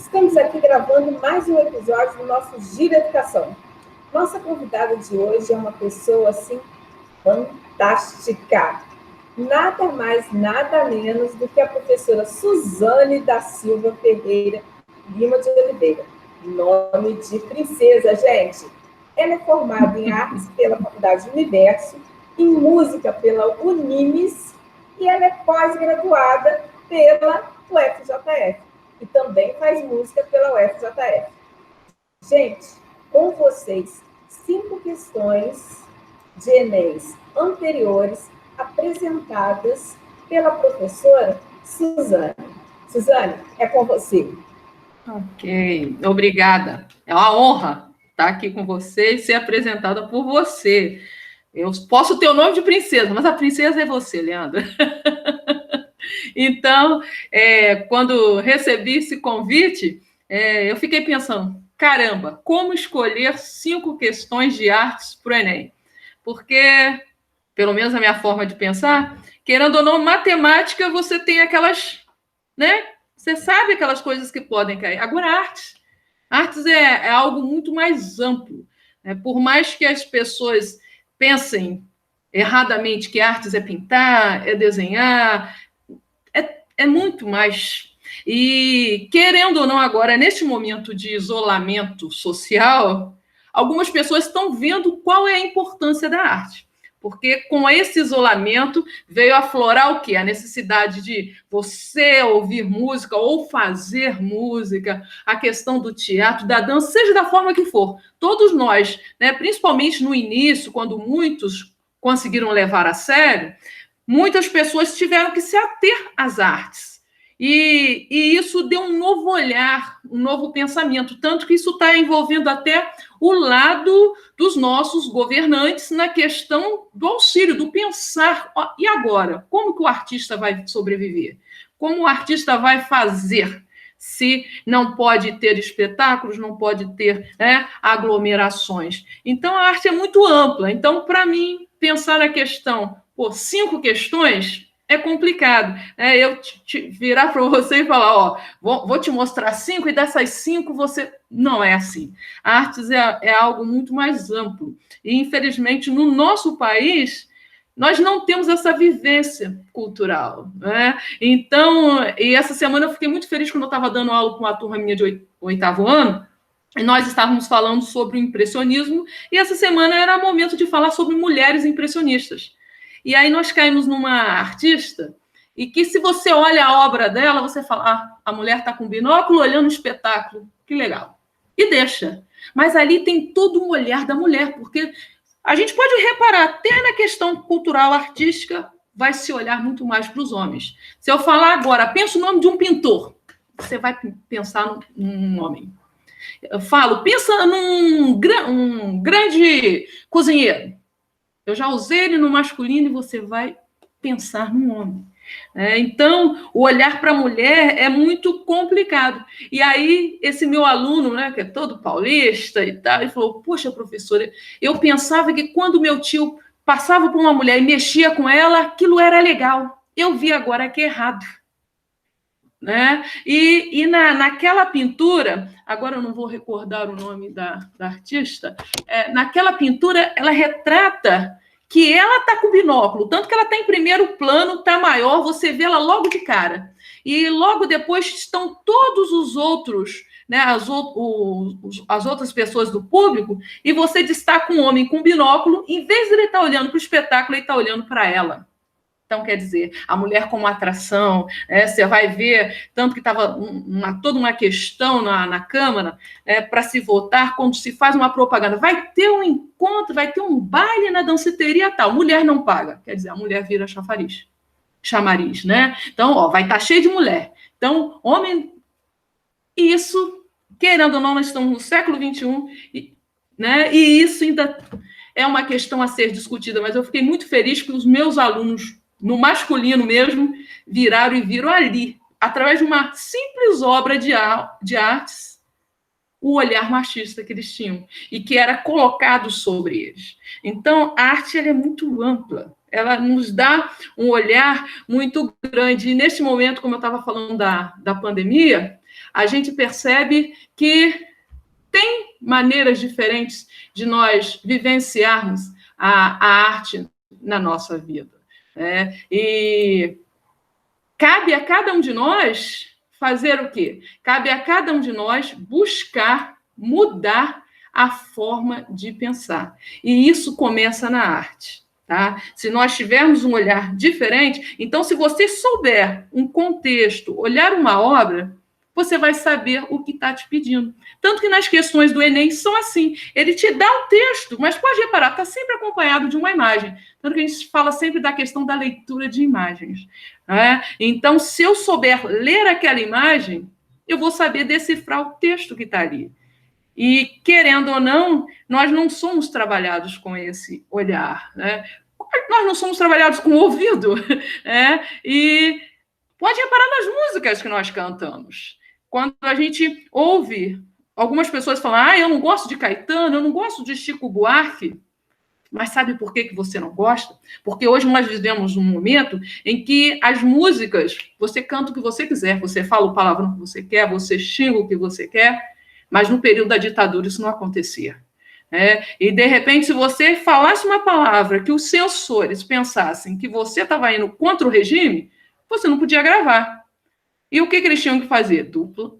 Estamos aqui gravando mais um episódio do nosso Giro Educação. Nossa convidada de hoje é uma pessoa, assim, fantástica. Nada mais, nada menos do que a professora Suzane da Silva Ferreira Lima de Oliveira. Nome de princesa, gente. Ela é formada em artes pela Faculdade Universo, em música pela Unimes e ela é pós-graduada pela UFJF. E também faz música pela UFJF. Gente, com vocês, 5 questões de Enem anteriores apresentadas pela professora Suzane. Suzane, é com você. Ok, obrigada. É uma honra estar aqui com você e ser apresentada por você. Eu posso ter o nome de princesa, mas a princesa é você, Leandra. Então, quando recebi esse convite, eu fiquei pensando, caramba, como escolher 5 questões de artes para o Enem? Porque, pelo menos a minha forma de pensar, querendo ou não, matemática, você tem aquelas, né? Você sabe aquelas coisas que podem cair. Agora, artes é algo muito mais amplo. Né? Por mais que as pessoas pensem erradamente que artes é pintar, é desenhar, é muito mais. E, querendo ou não, agora, neste momento de isolamento social, algumas pessoas estão vendo qual é a importância da arte. Porque com esse isolamento veio aflorar o quê? A necessidade de você ouvir música ou fazer música, a questão do teatro, da dança, seja da forma que for. Todos nós, né, principalmente no início, quando muitos conseguiram levar a sério, muitas pessoas tiveram que se ater às artes. E isso deu um novo olhar, um novo pensamento, tanto que isso está envolvendo até o lado dos nossos governantes na questão do auxílio, do pensar. E agora? Como que o artista vai sobreviver? Como o artista vai fazer? Se não pode ter espetáculos, não pode ter, né, aglomerações. Então, a arte é muito ampla. Então, para mim, pensar na questão, 5 questões é complicado. Eu virar para você e falar, vou te mostrar 5 e dessas 5 você... Não é assim. A artes é algo muito mais amplo. E, infelizmente, no nosso país, nós não temos essa vivência cultural. Né? Então, e essa semana eu fiquei muito feliz quando eu estava dando aula com uma turma minha de 8º ano, e nós estávamos falando sobre o impressionismo, e essa semana era momento de falar sobre mulheres impressionistas. E aí nós caímos numa artista, e que se você olha a obra dela, você fala, a mulher está com binóculo olhando o espetáculo, que legal. E deixa. Mas ali tem todo um olhar da mulher, porque a gente pode reparar, até na questão cultural, artística, vai se olhar muito mais para os homens. Se eu falar agora, pensa o nome de um pintor, você vai pensar num homem. Eu falo, pensa num grande cozinheiro. Eu já usei ele no masculino e você vai pensar num homem. Então, o olhar para a mulher é muito complicado. E aí, esse meu aluno, né, que é todo paulista e tal, ele falou, poxa, professora, eu pensava que quando meu tio passava por uma mulher e mexia com ela, aquilo era legal. Eu vi agora que é errado. Né? E naquela pintura, agora eu não vou recordar o nome da artista, naquela pintura ela retrata que ela está com binóculo, tanto que ela está em primeiro plano, está maior, você vê ela logo de cara. E logo depois estão todos os outros, né, as outras pessoas do público, e você destaca um homem com binóculo, em vez de ele estar olhando para o espetáculo, ele está olhando para ela. Então, quer dizer, a mulher como atração, você vai ver, tanto que estava toda uma questão na Câmara para se votar, quando se faz uma propaganda, vai ter um encontro, vai ter um baile na danceteria tal, mulher não paga, quer dizer, a mulher vira chamariz, né? Então, vai estar cheio de mulher. Então, homem, isso, querendo ou não, nós estamos no século XXI, né? E isso ainda é uma questão a ser discutida, mas eu fiquei muito feliz que os meus alunos, no masculino mesmo, viraram e viram ali, através de uma simples obra de artes, o olhar machista que eles tinham e que era colocado sobre eles. Então, a arte ela é muito ampla, ela nos dá um olhar muito grande. E, neste momento, como eu estava falando da pandemia, a gente percebe que tem maneiras diferentes de nós vivenciarmos a arte na nossa vida, né? E cabe a cada um de nós fazer o quê? Cabe a cada um de nós buscar mudar a forma de pensar. E isso começa na arte, tá? Se nós tivermos um olhar diferente, então, se você souber um contexto, olhar uma obra, você vai saber o que está te pedindo. Tanto que nas questões do Enem são assim. Ele te dá um texto, mas pode reparar, está sempre acompanhado de uma imagem. Tanto que a gente fala sempre da questão da leitura de imagens, né? Então, se eu souber ler aquela imagem, eu vou saber decifrar o texto que está ali. E, querendo ou não, nós não somos trabalhados com esse olhar, né? Nós não somos trabalhados com o ouvido, né? E pode reparar nas músicas que nós cantamos. Quando a gente ouve algumas pessoas falar, eu não gosto de Caetano, eu não gosto de Chico Buarque, mas sabe por que você não gosta? Porque hoje nós vivemos um momento em que as músicas, você canta o que você quiser, você fala o palavrão que você quer, você xinga o que você quer, mas no período da ditadura isso não acontecia. E, de repente, se você falasse uma palavra que os censores pensassem que você estava indo contra o regime, você não podia gravar. E o que eles tinham que fazer?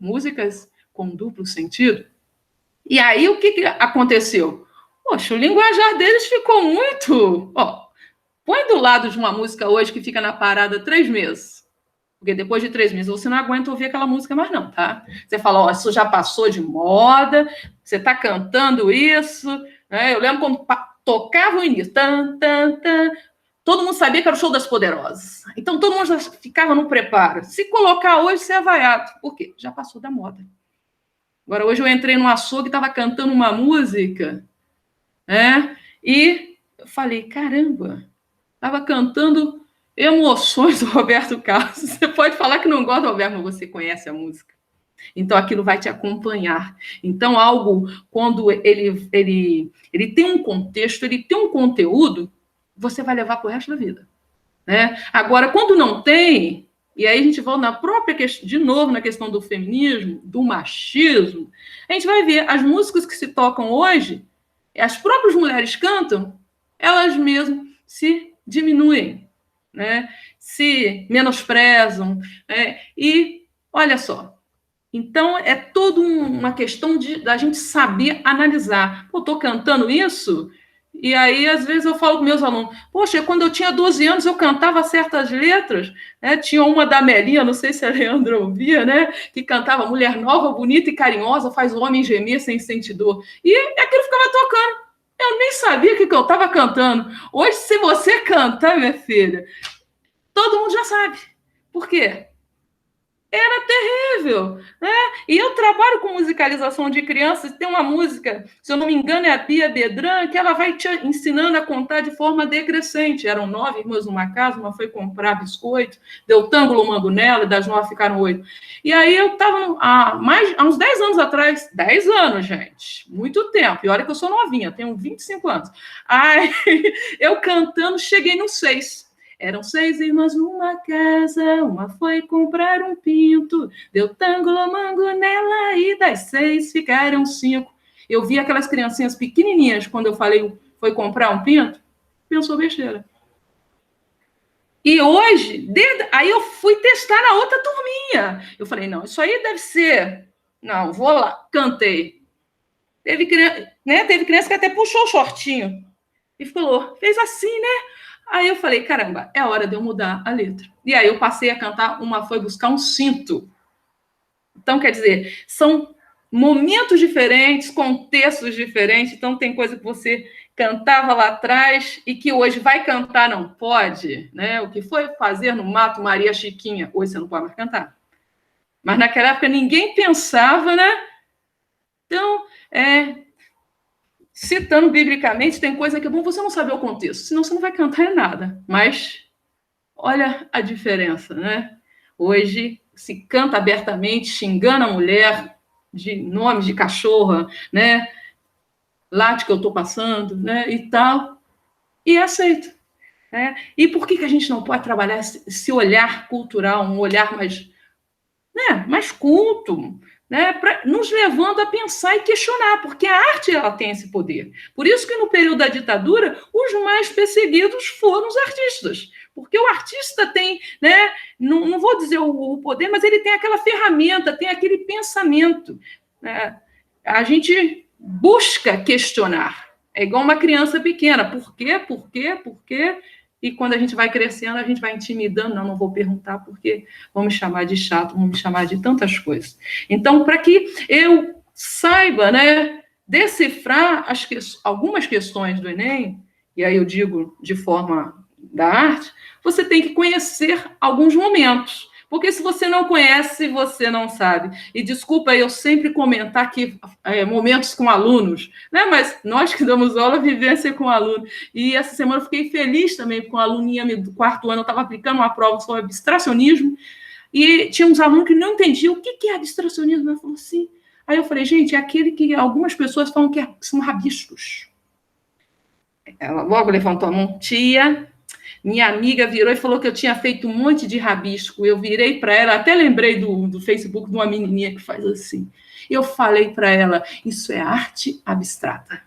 Músicas com duplo sentido. E aí, o que aconteceu? Poxa, o linguajar deles ficou muito... põe do lado de uma música hoje que fica na parada 3 meses. Porque depois de 3 meses você não aguenta ouvir aquela música mais não, tá? Você fala, isso já passou de moda, você está cantando isso, né? Eu lembro quando tocava o início, tan, tan, tan, todo mundo sabia que era o Show das Poderosas. Então, todo mundo já ficava no preparo. Se colocar hoje, você é vaiado. Por quê? Já passou da moda. Agora, hoje eu entrei num açougue e estava cantando uma música, né? E eu falei, caramba, estava cantando Emoções do Roberto Carlos. Você pode falar que não gosta do Roberto, mas você conhece a música. Então, aquilo vai te acompanhar. Então, algo, quando ele tem um contexto, ele tem um conteúdo, você vai levar para o resto da vida, né? Agora, quando não tem, e aí a gente volta na própria questão, de novo, na questão do feminismo, do machismo, a gente vai ver as músicas que se tocam hoje, as próprias mulheres cantam, elas mesmas se diminuem, né? Se menosprezam, né? E olha só, então é toda uma questão da gente saber analisar. Pô, estou cantando isso? E aí, às vezes, eu falo com meus alunos, poxa, quando eu tinha 12 anos, eu cantava certas letras, né? Tinha uma da Melinha, não sei se a Leandra ouvia, né? Que cantava mulher nova, bonita e carinhosa, faz o homem gemer sem sentir dor. E aquilo ficava tocando. Eu nem sabia o que eu estava cantando. Hoje, se você cantar, minha filha, todo mundo já sabe. Por quê? Era terrível, né? E eu trabalho com musicalização de crianças. Tem uma música, se eu não me engano, é a Pia Bedran, que ela vai te ensinando a contar de forma decrescente. Eram 9 irmãs numa casa, uma foi comprar biscoito, deu tângulo mango nela, e das 9 ficaram 8. E aí eu estava há uns 10 anos atrás, 10 anos, gente, muito tempo. E olha que eu sou novinha, tenho 25 anos. Aí eu cantando, cheguei no 6. Eram 6 irmãs numa casa, uma foi comprar um pinto, deu tângulo mango nela e das 6 ficaram 5. Eu vi aquelas criancinhas pequenininhas, quando eu falei foi comprar um pinto, pensou besteira. E hoje, aí eu fui testar na outra turminha. Eu falei, não, isso aí deve ser... Não, vou lá, cantei. Teve criança que até puxou o shortinho e falou, fez assim, né? Aí eu falei, caramba, é hora de eu mudar a letra. E aí eu passei a cantar Uma Foi Buscar um Cinto. Então, quer dizer, são momentos diferentes, contextos diferentes. Então, tem coisa que você cantava lá atrás e que hoje vai cantar, não pode, né? O que foi fazer no mato Maria Chiquinha, hoje você não pode mais cantar. Mas naquela época ninguém pensava, né? Então, citando biblicamente, tem coisa que é bom você não saber o contexto, senão você não vai cantar nada. Mas olha a diferença, né? Hoje se canta abertamente, xingando a mulher de nomes de cachorra, né? Late que eu estou passando, né? E tal. E aceito. Né? E por que a gente não pode trabalhar esse olhar cultural, um olhar mais né, mais culto, né, nos levando a pensar e questionar, porque a arte ela tem esse poder. Por isso que no período da ditadura, os mais perseguidos foram os artistas, porque o artista tem, né, não vou dizer o poder, mas ele tem aquela ferramenta, tem aquele pensamento, né? A gente busca questionar, é igual uma criança pequena, por quê, por quê, por quê? E quando a gente vai crescendo, a gente vai intimidando, não vou perguntar porque vão me chamar de chato, vão me chamar de tantas coisas. Então, para que eu saiba, né, decifrar algumas questões do Enem, e aí eu digo de forma da arte, você tem que conhecer alguns momentos. Porque se você não conhece, você não sabe. E desculpa eu sempre comentar aqui momentos com alunos, né? Mas nós que damos aula, vivência com aluno. E essa semana eu fiquei feliz também com a aluninha do 4º ano, eu estava aplicando uma prova sobre abstracionismo, e tinha uns alunos que não entendiam o que é abstracionismo. Ela falou assim. Aí eu falei, gente, é aquele que algumas pessoas falam que são rabiscos. Ela logo levantou a mão, tia. Minha amiga virou e falou que eu tinha feito um monte de rabisco. Eu virei para ela, até lembrei do Facebook de uma menininha que faz assim. Eu falei para ela, isso é arte abstrata.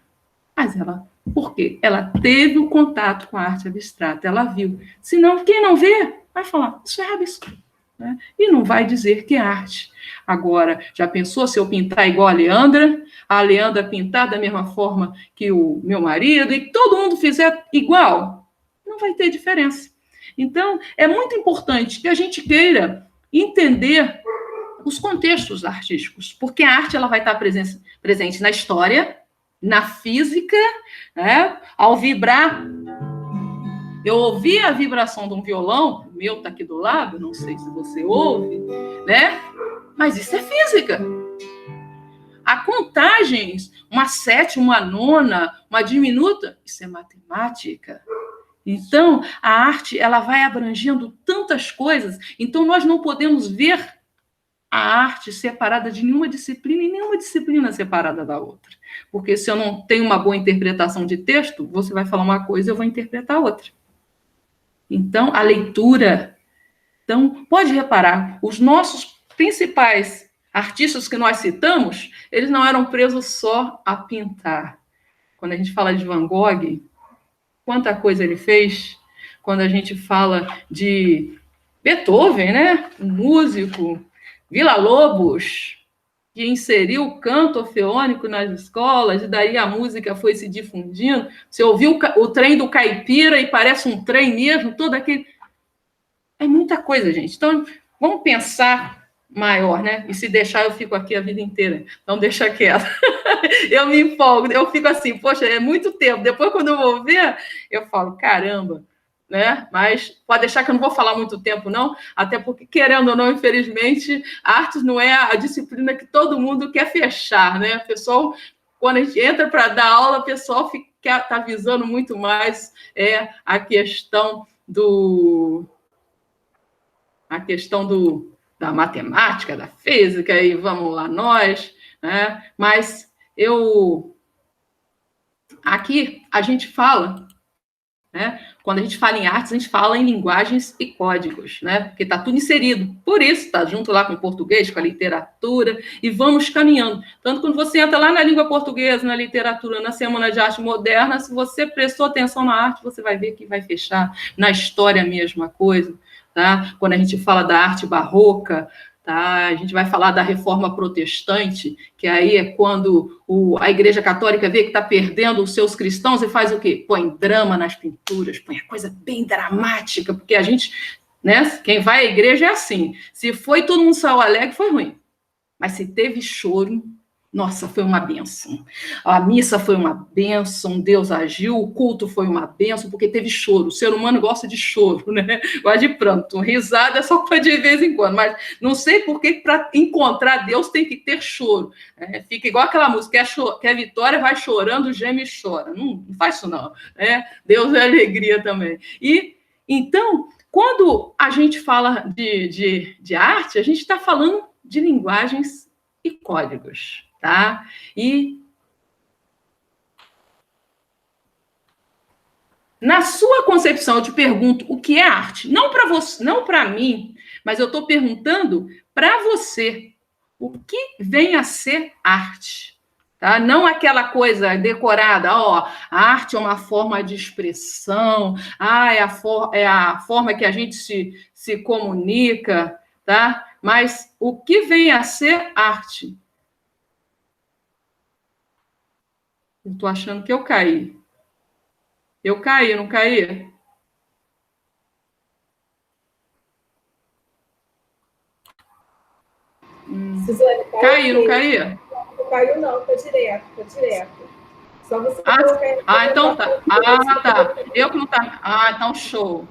Mas ela, por quê? Ela teve o contato com a arte abstrata, ela viu. Senão, quem não vê, vai falar, isso é rabisco. Né? E não vai dizer que é arte. Agora, já pensou se eu pintar igual a Leandra pintar da mesma forma que o meu marido, e todo mundo fizer igual? Não vai ter diferença. Então, é muito importante que a gente queira entender os contextos artísticos, porque a arte ela vai estar presente na história, na física, né? Ao vibrar. Eu ouvi a vibração de um violão, o meu está aqui do lado, não sei se você ouve, né? Mas isso é física. Há contagens, uma sétima, uma nona, uma diminuta, isso é matemática. Então, a arte ela vai abrangendo tantas coisas, então nós não podemos ver a arte separada de nenhuma disciplina e nenhuma disciplina separada da outra. Porque se eu não tenho uma boa interpretação de texto, você vai falar uma coisa e eu vou interpretar outra. Então, a leitura... Então, pode reparar, os nossos principais artistas que nós citamos, eles não eram presos só a pintar. Quando a gente fala de Van Gogh, quanta coisa ele fez. Quando a gente fala de Beethoven, né? Um músico, Villa-Lobos, que inseriu o canto orfeônico nas escolas, e daí a música foi se difundindo. Você ouviu o trem do caipira e parece um trem mesmo, todo aquele... É muita coisa, gente. Então, vamos pensar maior, né? E se deixar, eu fico aqui a vida inteira. Então, deixa quieto. Eu me empolgo, eu fico assim, poxa, é muito tempo. Depois, quando eu vou ver, eu falo, caramba, né? Mas pode deixar que eu não vou falar muito tempo, não, até porque, querendo ou não, infelizmente, a artes não é a disciplina que todo mundo quer fechar, né? O pessoal, quando a gente entra para dar aula, o pessoal está visando muito mais a questão da matemática, da física, e vamos lá nós, né? Mas aqui a gente fala, né? Quando a gente fala em artes, a gente fala em linguagens e códigos, né? Porque está tudo inserido. Por isso, está junto lá com o português, com a literatura, e vamos caminhando. Tanto quando você entra lá na língua portuguesa, na literatura, na Semana de Arte Moderna, se você prestou atenção na arte, você vai ver que vai fechar. Na história, a mesma coisa. Tá? Quando a gente fala da arte barroca, tá? A gente vai falar da reforma protestante, que aí é quando a Igreja Católica vê que está perdendo os seus cristãos e faz o quê? Põe drama nas pinturas, põe a coisa bem dramática, porque a gente, né? Quem vai à igreja é assim. Se foi todo mundo saiu alegre, foi ruim. Mas se teve choro, nossa, foi uma bênção. A missa foi uma bênção, Deus agiu, o culto foi uma bênção, porque teve choro. O ser humano gosta de choro, né? Gosta de pranto. Risada é só de vez em quando, mas não sei por que para encontrar Deus tem que ter choro. Fica igual aquela música, quer vitória, vai chorando, geme e chora. Não faz isso não. Deus é alegria também. E, então, quando a gente fala de arte, a gente está falando de linguagens e códigos. Tá? E na sua concepção, eu te pergunto o que é arte? Não para você, não para mim, Mas eu estou perguntando para você, o que vem a ser arte? Tá? Não aquela coisa decorada, ó, a arte é uma forma de expressão, é a forma que a gente se comunica, tá? Mas o que vem a ser arte? Eu estou achando que eu caí. Eu caí, não caí? Suzane, Caí, não caí? Não caiu, não, tá direto, tá direto. Só você então tá. Tá. Eu que não tá. Então show.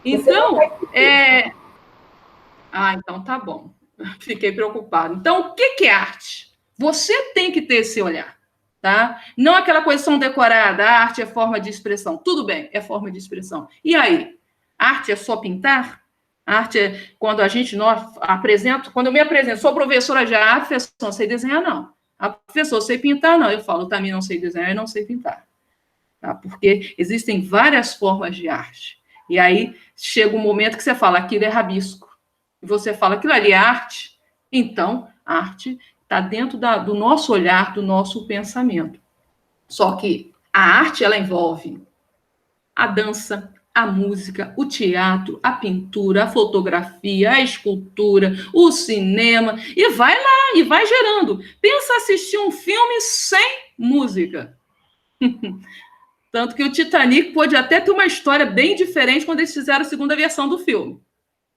Então, então tá bom. Fiquei preocupado. Então, o que é arte? Você tem que ter esse olhar, tá? Não aquela coisa tão decorada, a arte é forma de expressão. Tudo bem, é forma de expressão. E aí? Arte é só pintar? Arte é quando quando eu me apresento, sou professora de arte, professor, não sei desenhar, não. A professora, sei pintar, não. Eu falo, também não sei desenhar e não sei pintar. Tá? Porque existem várias formas de arte. E aí chega um momento que você fala, aquilo é rabisco. E você fala, aquilo ali é arte. Então, a arte está dentro do nosso olhar, do nosso pensamento. Só que a arte, ela envolve a dança, a música, o teatro, a pintura, a fotografia, a escultura, o cinema, e vai lá, e vai gerando. Pensa assistir um filme sem música. Tanto que o Titanic pode até ter uma história bem diferente quando eles fizeram a segunda versão do filme.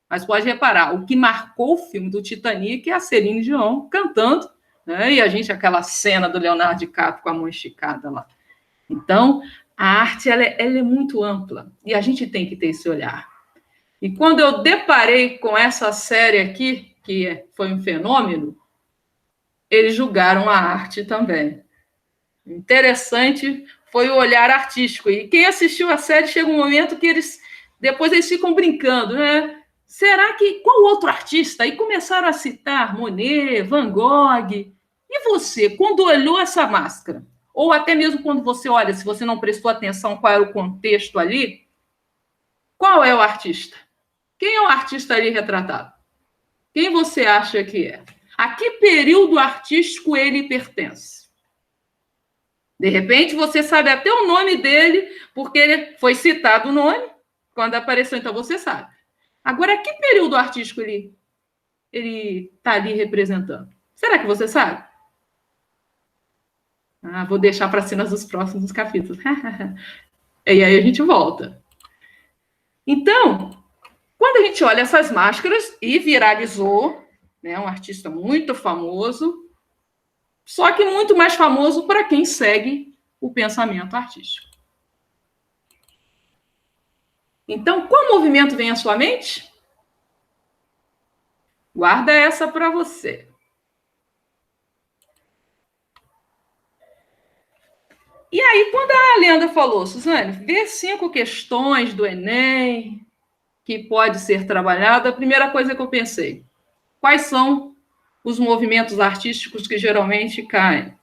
Mas pode reparar, o que marcou o filme do Titanic é a Celine Dion cantando, né? E a gente, aquela cena do Leonardo DiCaprio com a mão esticada lá. Então, a arte ela é muito ampla e a gente tem que ter esse olhar. E quando eu deparei com essa série aqui, que foi um fenômeno, eles julgaram a arte também. Interessante foi o olhar artístico. E quem assistiu a série chega um momento que depois eles ficam brincando, né? Será que qual outro artista? E começaram a citar Monet, Van Gogh. E você, quando olhou essa máscara, ou até mesmo quando você olha, se você não prestou atenção qual era o contexto ali, qual é o artista? Quem é o artista ali retratado? Quem você acha que é? A que período artístico ele pertence? De repente, você sabe até o nome dele, porque ele foi citado o nome, quando apareceu, então você sabe. Agora, que período artístico ele está ali representando? Será que você sabe? Vou deixar para cenas dos próximos capítulos. E aí a gente volta. Então, quando a gente olha essas máscaras, e viralizou, né, um artista muito famoso, só que muito mais famoso para quem segue o pensamento artístico. Então, qual movimento vem à sua mente? Guarda essa para você. E aí, quando a Leandra falou, Suzane, vê 5 questões do Enem que pode ser trabalhada, a primeira coisa que eu pensei, quais são os movimentos artísticos que geralmente caem?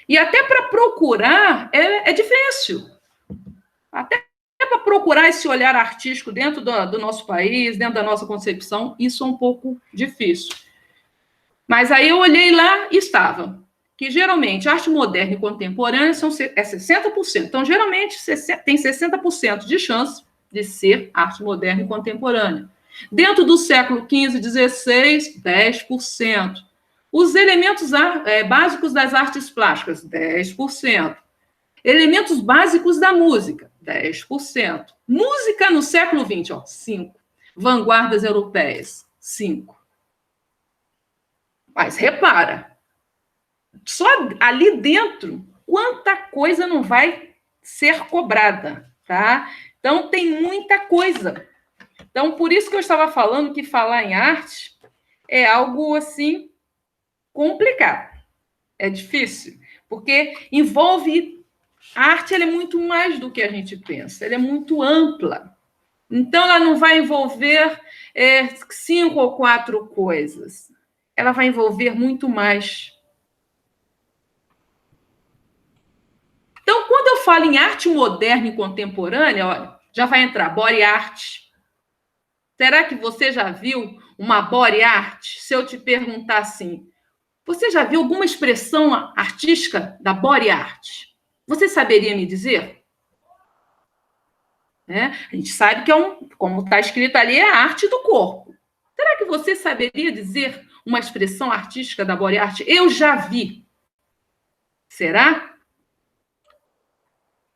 E até para procurar é difícil. Até para procurar esse olhar artístico dentro do nosso país, dentro da nossa concepção, isso é um pouco difícil. Mas aí eu olhei lá e estava. Que geralmente arte moderna e contemporânea é 60%. Então, geralmente, tem 60% de chance de ser arte moderna e contemporânea. Dentro do século XV e XVI, 10%. Os elementos básicos das artes plásticas, 10%. Elementos básicos da música, 10%. Música no século XX, 5%. Vanguardas europeias, 5%. Mas repara, só ali dentro, quanta coisa não vai ser cobrada, tá? Então, tem muita coisa. Então, por isso que eu estava falando que falar em arte é algo, assim, complicado. É difícil, porque envolve... A arte ela é muito mais do que a gente pensa, ela é muito ampla. Então, ela não vai envolver 5 ou 4 coisas. Ela vai envolver muito mais. Então, quando eu falo em arte moderna e contemporânea, olha, já vai entrar body art, Será que você já viu uma body art? Se eu te perguntar assim, você já viu alguma expressão artística da body art? Você saberia me dizer? Né? A gente sabe que como está escrito ali, é a arte do corpo. Será que você saberia dizer uma expressão artística da body art? Eu já vi. Será?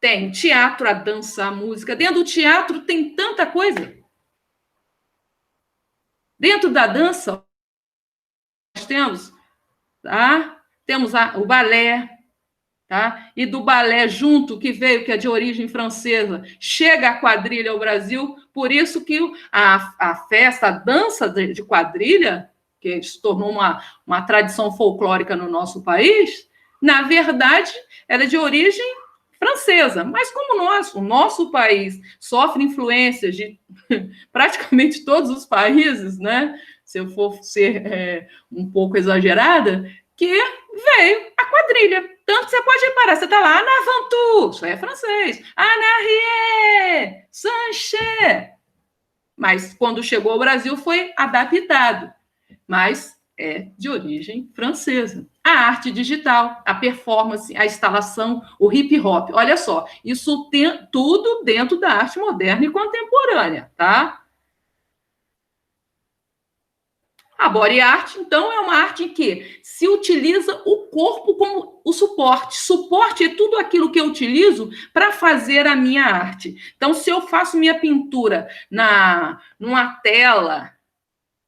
Tem teatro, a dança, a música. Dentro do teatro tem tanta coisa. Dentro da dança, nós temos, tá? Temos o balé, tá? E do balé junto, que veio, que é de origem francesa, chega a quadrilha ao Brasil, por isso que a festa, a dança de quadrilha, que se tornou uma tradição folclórica no nosso país, na verdade, era de origem francesa. Mas como o nosso país sofre influências de praticamente todos os países, né? Se eu for ser um pouco exagerada, que veio a quadrilha. Tanto que você pode reparar, você está lá, na Ventoux, isso é francês, Anarrier, Sanchez. Mas quando chegou ao Brasil foi adaptado, mas é de origem francesa. A arte digital, a performance, a instalação, o hip hop. Olha só, isso tem tudo dentro da arte moderna e contemporânea, tá? A body art, então, é uma arte em que se utiliza o corpo como o suporte. Suporte é tudo aquilo que eu utilizo para fazer a minha arte. Então, se eu faço minha pintura numa tela,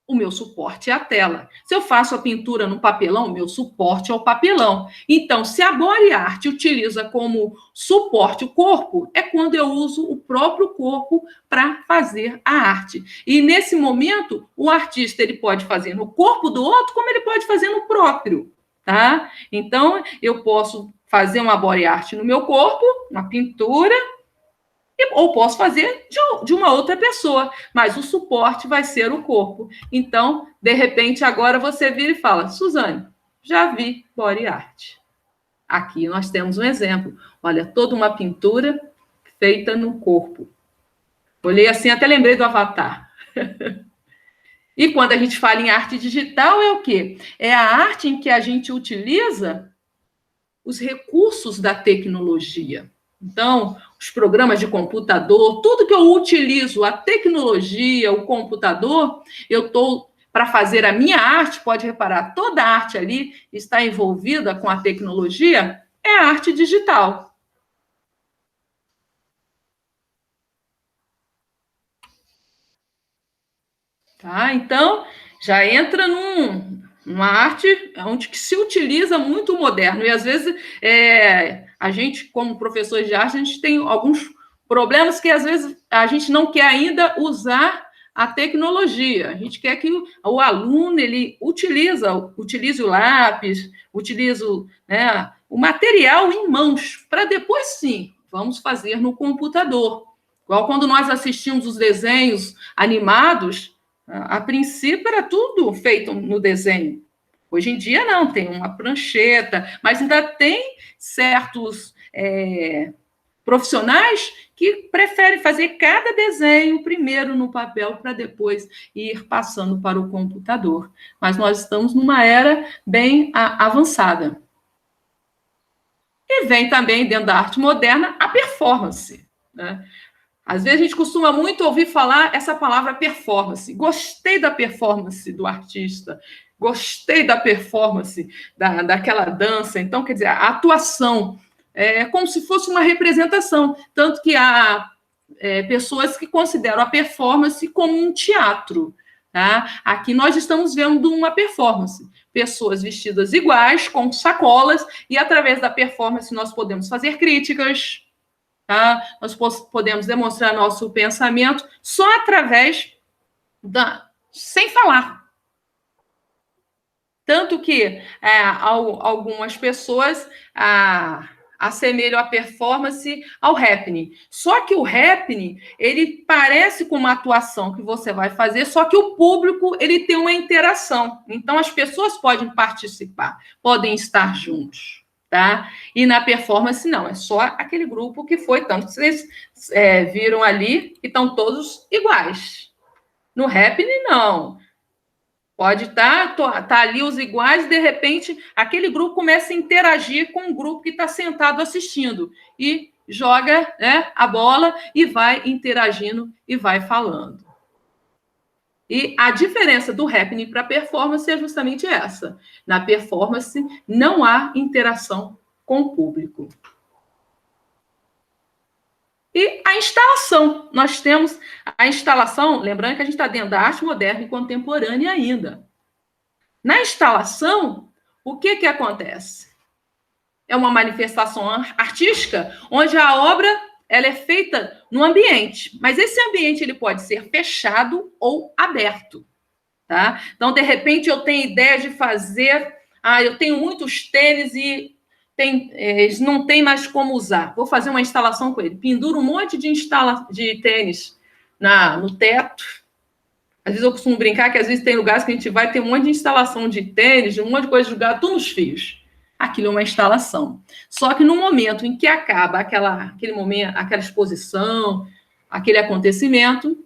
o meu suporte é a tela. Se eu faço a pintura no papelão, o meu suporte é o papelão. Então, se a body art utiliza como suporte o corpo, é quando eu uso o próprio corpo para fazer a arte. E nesse momento, o artista ele pode fazer no corpo do outro, como ele pode fazer no próprio, tá? Então, eu posso fazer uma body art no meu corpo, uma pintura, ou posso fazer de uma outra pessoa, mas o suporte vai ser o corpo. Então, de repente, agora você vira e fala, Suzane, já vi body art. Aqui nós temos um exemplo. Olha, toda uma pintura feita no corpo. Olhei assim, até lembrei do Avatar. E quando a gente fala em arte digital, é o quê? É a arte em que a gente utiliza os recursos da tecnologia. Então, os programas de computador, tudo que eu utilizo, a tecnologia, o computador, eu estou para fazer a minha arte, pode reparar, toda a arte ali está envolvida com a tecnologia, é a arte digital. Tá? Então, já entra numa arte onde que se utiliza muito o moderno. E, às vezes, a gente, como professores de arte, a gente tem alguns problemas que, às vezes, a gente não quer ainda usar a tecnologia. A gente quer que o aluno ele utilize o lápis, utilize né, o material em mãos, para depois, sim, vamos fazer no computador. Igual quando nós assistimos os desenhos animados, a princípio era tudo feito no desenho. Hoje em dia não, tem uma prancheta, mas ainda tem certos profissionais que preferem fazer cada desenho primeiro no papel para depois ir passando para o computador. Mas nós estamos numa era bem avançada. E vem também, dentro da arte moderna, a performance, né? Às vezes a gente costuma muito ouvir falar essa palavra performance. Gostei da performance do artista, gostei da performance daquela dança. Então, quer dizer, a atuação é como se fosse uma representação. Tanto que há pessoas que consideram a performance como um teatro. Tá? Aqui nós estamos vendo uma performance. Pessoas vestidas iguais, com sacolas, e através da performance nós podemos fazer críticas, tá? Nós podemos demonstrar nosso pensamento só através sem falar. Tanto que algumas pessoas assemelham a performance ao happening. Só que o happening, ele parece com uma atuação que você vai fazer, só que o público, ele tem uma interação. Então, as pessoas podem participar, podem estar juntos. Tá? E na performance, não, é só aquele grupo que foi, tanto que vocês viram ali, que estão todos iguais. No happening, não. Pode estar ali os iguais, de repente, aquele grupo começa a interagir com o grupo que está sentado assistindo e joga, né, a bola e vai interagindo e vai falando. E a diferença do happening para a performance é justamente essa. Na performance, não há interação com o público. E a instalação. Nós temos a instalação, lembrando que a gente está dentro da arte moderna e contemporânea ainda. Na instalação, o que acontece? É uma manifestação artística onde a obra ela é feita no ambiente, mas esse ambiente ele pode ser fechado ou aberto. Tá? Então, de repente, eu tenho ideia de fazer... eu tenho muitos tênis e eles não têm mais como usar. Vou fazer uma instalação com ele. Penduro um monte de tênis no teto. Às vezes eu costumo brincar que às vezes tem lugares que a gente vai ter um monte de instalação de tênis, de um monte de coisa jogada, tudo nos fios. Aquilo é uma instalação. Só que no momento em que acaba aquele momento, aquela exposição, aquele acontecimento,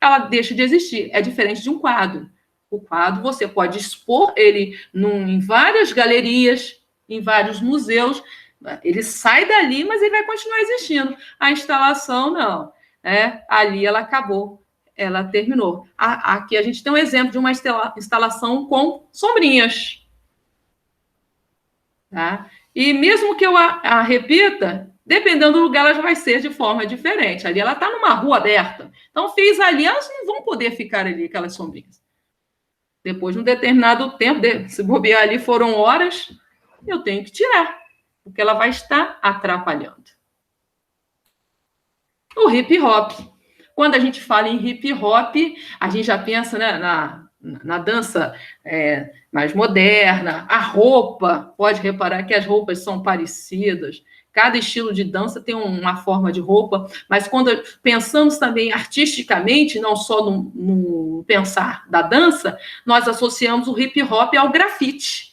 ela deixa de existir. É diferente de um quadro. O quadro você pode expor ele em várias galerias, em vários museus, ele sai dali, mas ele vai continuar existindo. A instalação, não. Ali ela acabou, ela terminou. Aqui a gente tem um exemplo de uma instalação com sombrinhas. Tá? E mesmo que eu a repita, dependendo do lugar, ela já vai ser de forma diferente. Ali ela está numa rua aberta. Então, fiz ali, elas não vão poder ficar ali, aquelas sombrinhas. Depois de um determinado tempo, se bobear ali foram horas, eu tenho que tirar, porque ela vai estar atrapalhando. O hip hop. Quando a gente fala em hip hop, a gente já pensa, né, na dança mais moderna, a roupa, pode reparar que as roupas são parecidas, cada estilo de dança tem uma forma de roupa, mas quando pensamos também artisticamente, não só no pensar da dança, nós associamos o hip hop ao grafite.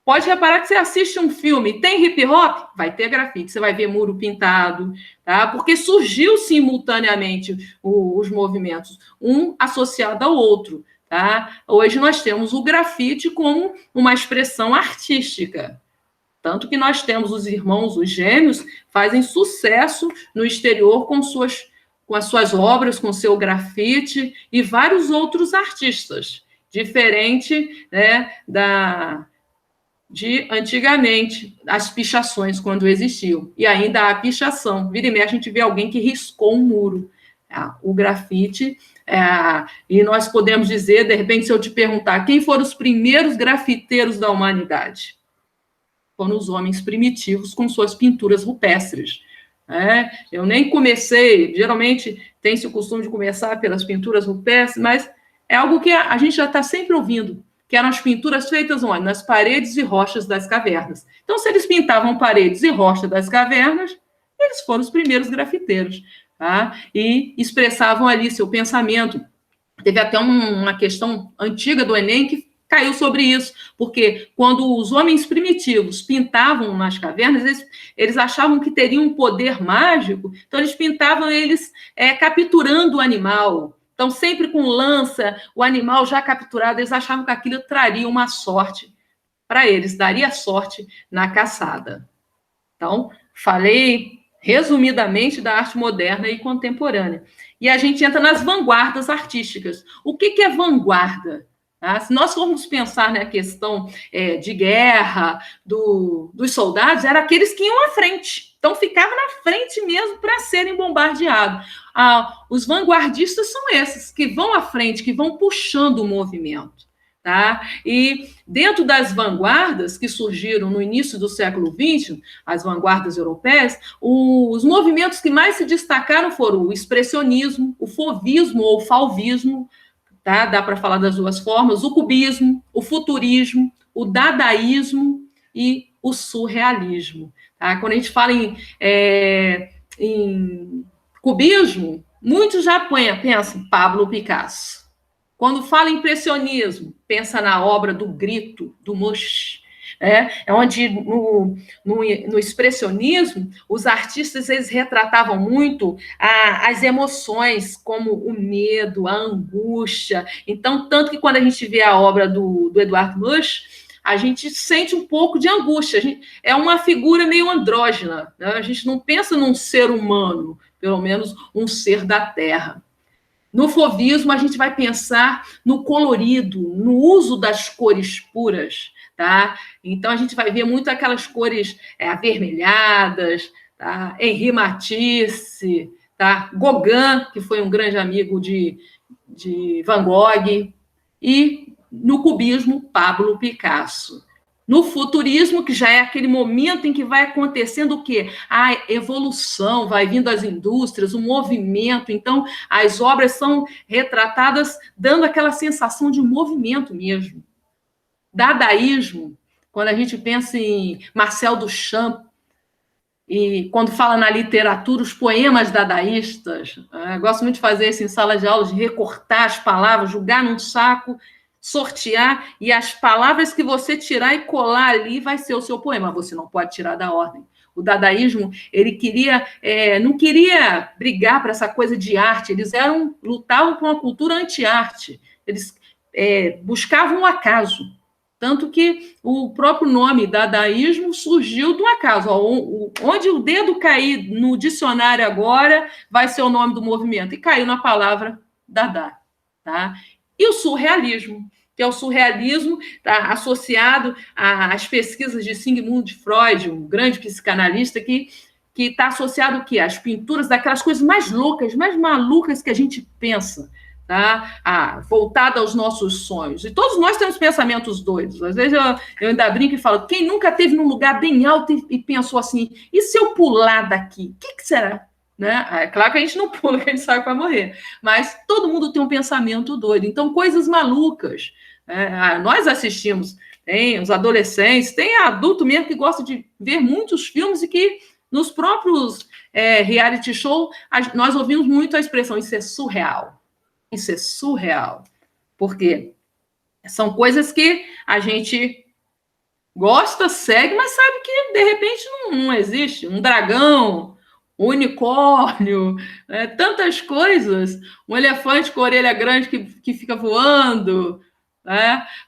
Pode reparar que você assiste um filme, tem hip hop? Vai ter grafite, você vai ver muro pintado, tá? Porque surgiu simultaneamente os movimentos, um associado ao outro. Tá? Hoje nós temos o grafite como uma expressão artística. Tanto que nós temos os irmãos, os gêmeos, fazem sucesso no exterior com as suas obras, com seu grafite e vários outros artistas. Diferente, né, de antigamente, as pichações, quando existiam. E ainda há pichação. Vira e mexe, a gente vê alguém que riscou um muro. O grafite... e nós podemos dizer, de repente, se eu te perguntar quem foram os primeiros grafiteiros da humanidade? Foram os homens primitivos com suas pinturas rupestres. Eu nem comecei, geralmente tem-se o costume de começar pelas pinturas rupestres, mas é algo que a gente já está sempre ouvindo, que eram as pinturas feitas onde? Nas paredes e rochas das cavernas. Então, se eles pintavam paredes e rochas das cavernas, eles foram os primeiros grafiteiros. Tá? E expressavam ali seu pensamento. Teve até uma questão antiga do Enem que caiu sobre isso, porque quando os homens primitivos pintavam nas cavernas, eles achavam que teriam um poder mágico, então eles pintavam eles capturando o animal. Então, sempre com lança, o animal já capturado, eles achavam que aquilo traria uma sorte para eles, daria sorte na caçada. Então, falei resumidamente da arte moderna e contemporânea. E a gente entra nas vanguardas artísticas. O que é vanguarda? Se nós formos pensar na questão de guerra, dos soldados, eram aqueles que iam à frente. Então, ficavam na frente mesmo para serem bombardeados. Os vanguardistas são esses, que vão à frente, que vão puxando o movimento. Tá? E dentro das vanguardas que surgiram no início do século XX, as vanguardas europeias, os movimentos que mais se destacaram foram o expressionismo, o fauvismo ou fauvismo, tá? Dá para falar das duas formas, o cubismo, o futurismo, o dadaísmo e o surrealismo. Tá? Quando a gente fala em cubismo, muitos já pensam Pablo Picasso. Quando fala em impressionismo, pensa na obra do Grito, do Munch. É onde no expressionismo os artistas eles retratavam muito as emoções, como o medo, a angústia. Então, tanto que quando a gente vê a obra do Edward Munch, a gente sente um pouco de angústia. É uma figura meio andrógena, né? A gente não pensa num ser humano, pelo menos um ser da Terra. No fauvismo, a gente vai pensar no colorido, no uso das cores puras, tá? Então, a gente vai ver muito aquelas cores avermelhadas, tá? Henri Matisse, tá? Gauguin, que foi um grande amigo de Van Gogh, e no cubismo, Pablo Picasso. No futurismo, que já é aquele momento em que vai acontecendo o quê? A evolução, vai vindo as indústrias, o movimento. Então, as obras são retratadas dando aquela sensação de movimento mesmo. Dadaísmo, quando a gente pensa em Marcel Duchamp, e quando fala na literatura, os poemas dadaístas, gosto muito de fazer isso em sala de aula, de recortar as palavras, jogar num saco, sortear, e as palavras que você tirar e colar ali vai ser o seu poema, você não pode tirar da ordem. O dadaísmo, ele não queria brigar para essa coisa de arte, eles lutavam com uma cultura anti-arte, eles buscavam o acaso, tanto que o próprio nome dadaísmo surgiu do acaso. Onde o dedo cair no dicionário agora vai ser o nome do movimento, e caiu na palavra Dada, tá? E o surrealismo, que é o surrealismo tá associado às pesquisas de Sigmund Freud, um grande psicanalista, que está associado o quê? Às pinturas daquelas coisas mais loucas, mais malucas que a gente pensa, tá? Voltada aos nossos sonhos. E todos nós temos pensamentos doidos. Às vezes eu ainda brinco e falo, quem nunca esteve num lugar bem alto e pensou assim, e se eu pular daqui? O que será? Né? É claro que a gente não pula, que a gente sabe que vai morrer. Mas todo mundo tem um pensamento doido. Então, coisas malucas. Nós assistimos, tem os adolescentes, tem adulto mesmo que gosta de ver muitos filmes e que nos próprios reality show nós ouvimos muito a expressão, isso é surreal. Isso é surreal. Por quê? São coisas que a gente gosta, segue, mas sabe que, de repente, não existe. Um dragão, um unicórnio, tantas coisas. Um elefante com a orelha grande que fica voando,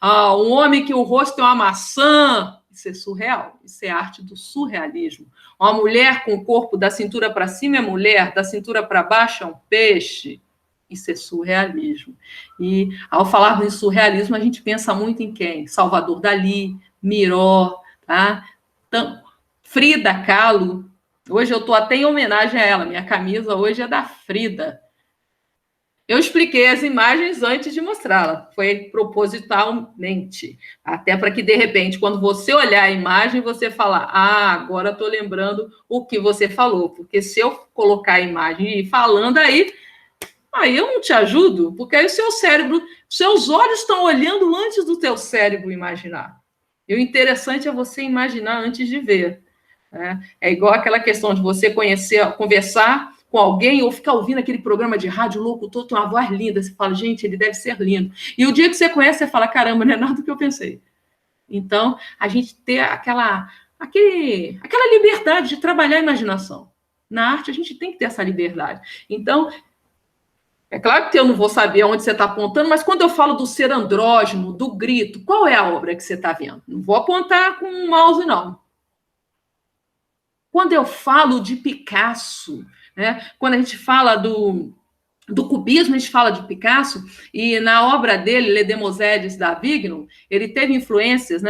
um homem que o rosto é uma maçã. Isso é surreal. Isso é arte do surrealismo. Uma mulher com o corpo da cintura para cima é mulher, da cintura para baixo é um peixe. Isso é surrealismo. E, ao falarmos em surrealismo, a gente pensa muito em quem? Salvador Dalí, Miró, tá? Então, Frida Kahlo. Hoje eu estou até em homenagem a ela. Minha camisa hoje é da Frida. Eu expliquei as imagens antes de mostrá-la. Foi propositalmente. Até para que, de repente, quando você olhar a imagem, você falar, agora estou lembrando o que você falou. Porque se eu colocar a imagem e ir falando aí eu não te ajudo, porque aí o seu cérebro, seus olhos estão olhando antes do teu cérebro imaginar. E o interessante é você imaginar antes de ver. É igual aquela questão de você conversar com alguém ou ficar ouvindo aquele programa de rádio locutor, tem uma voz linda, você fala, gente, ele deve ser lindo. E o dia que você conhece, você fala, caramba, não é nada do que eu pensei. Então, a gente ter aquela liberdade de trabalhar a imaginação. Na arte, a gente tem que ter essa liberdade. Então, é claro que eu não vou saber onde você está apontando, mas quando eu falo do ser andrógeno, do grito, qual é a obra que você está vendo? Não vou apontar com o mouse, não. Quando eu falo de Picasso, quando a gente fala do cubismo, a gente fala de Picasso, e na obra dele, Les Demoiselles d'Avignon, ele teve influências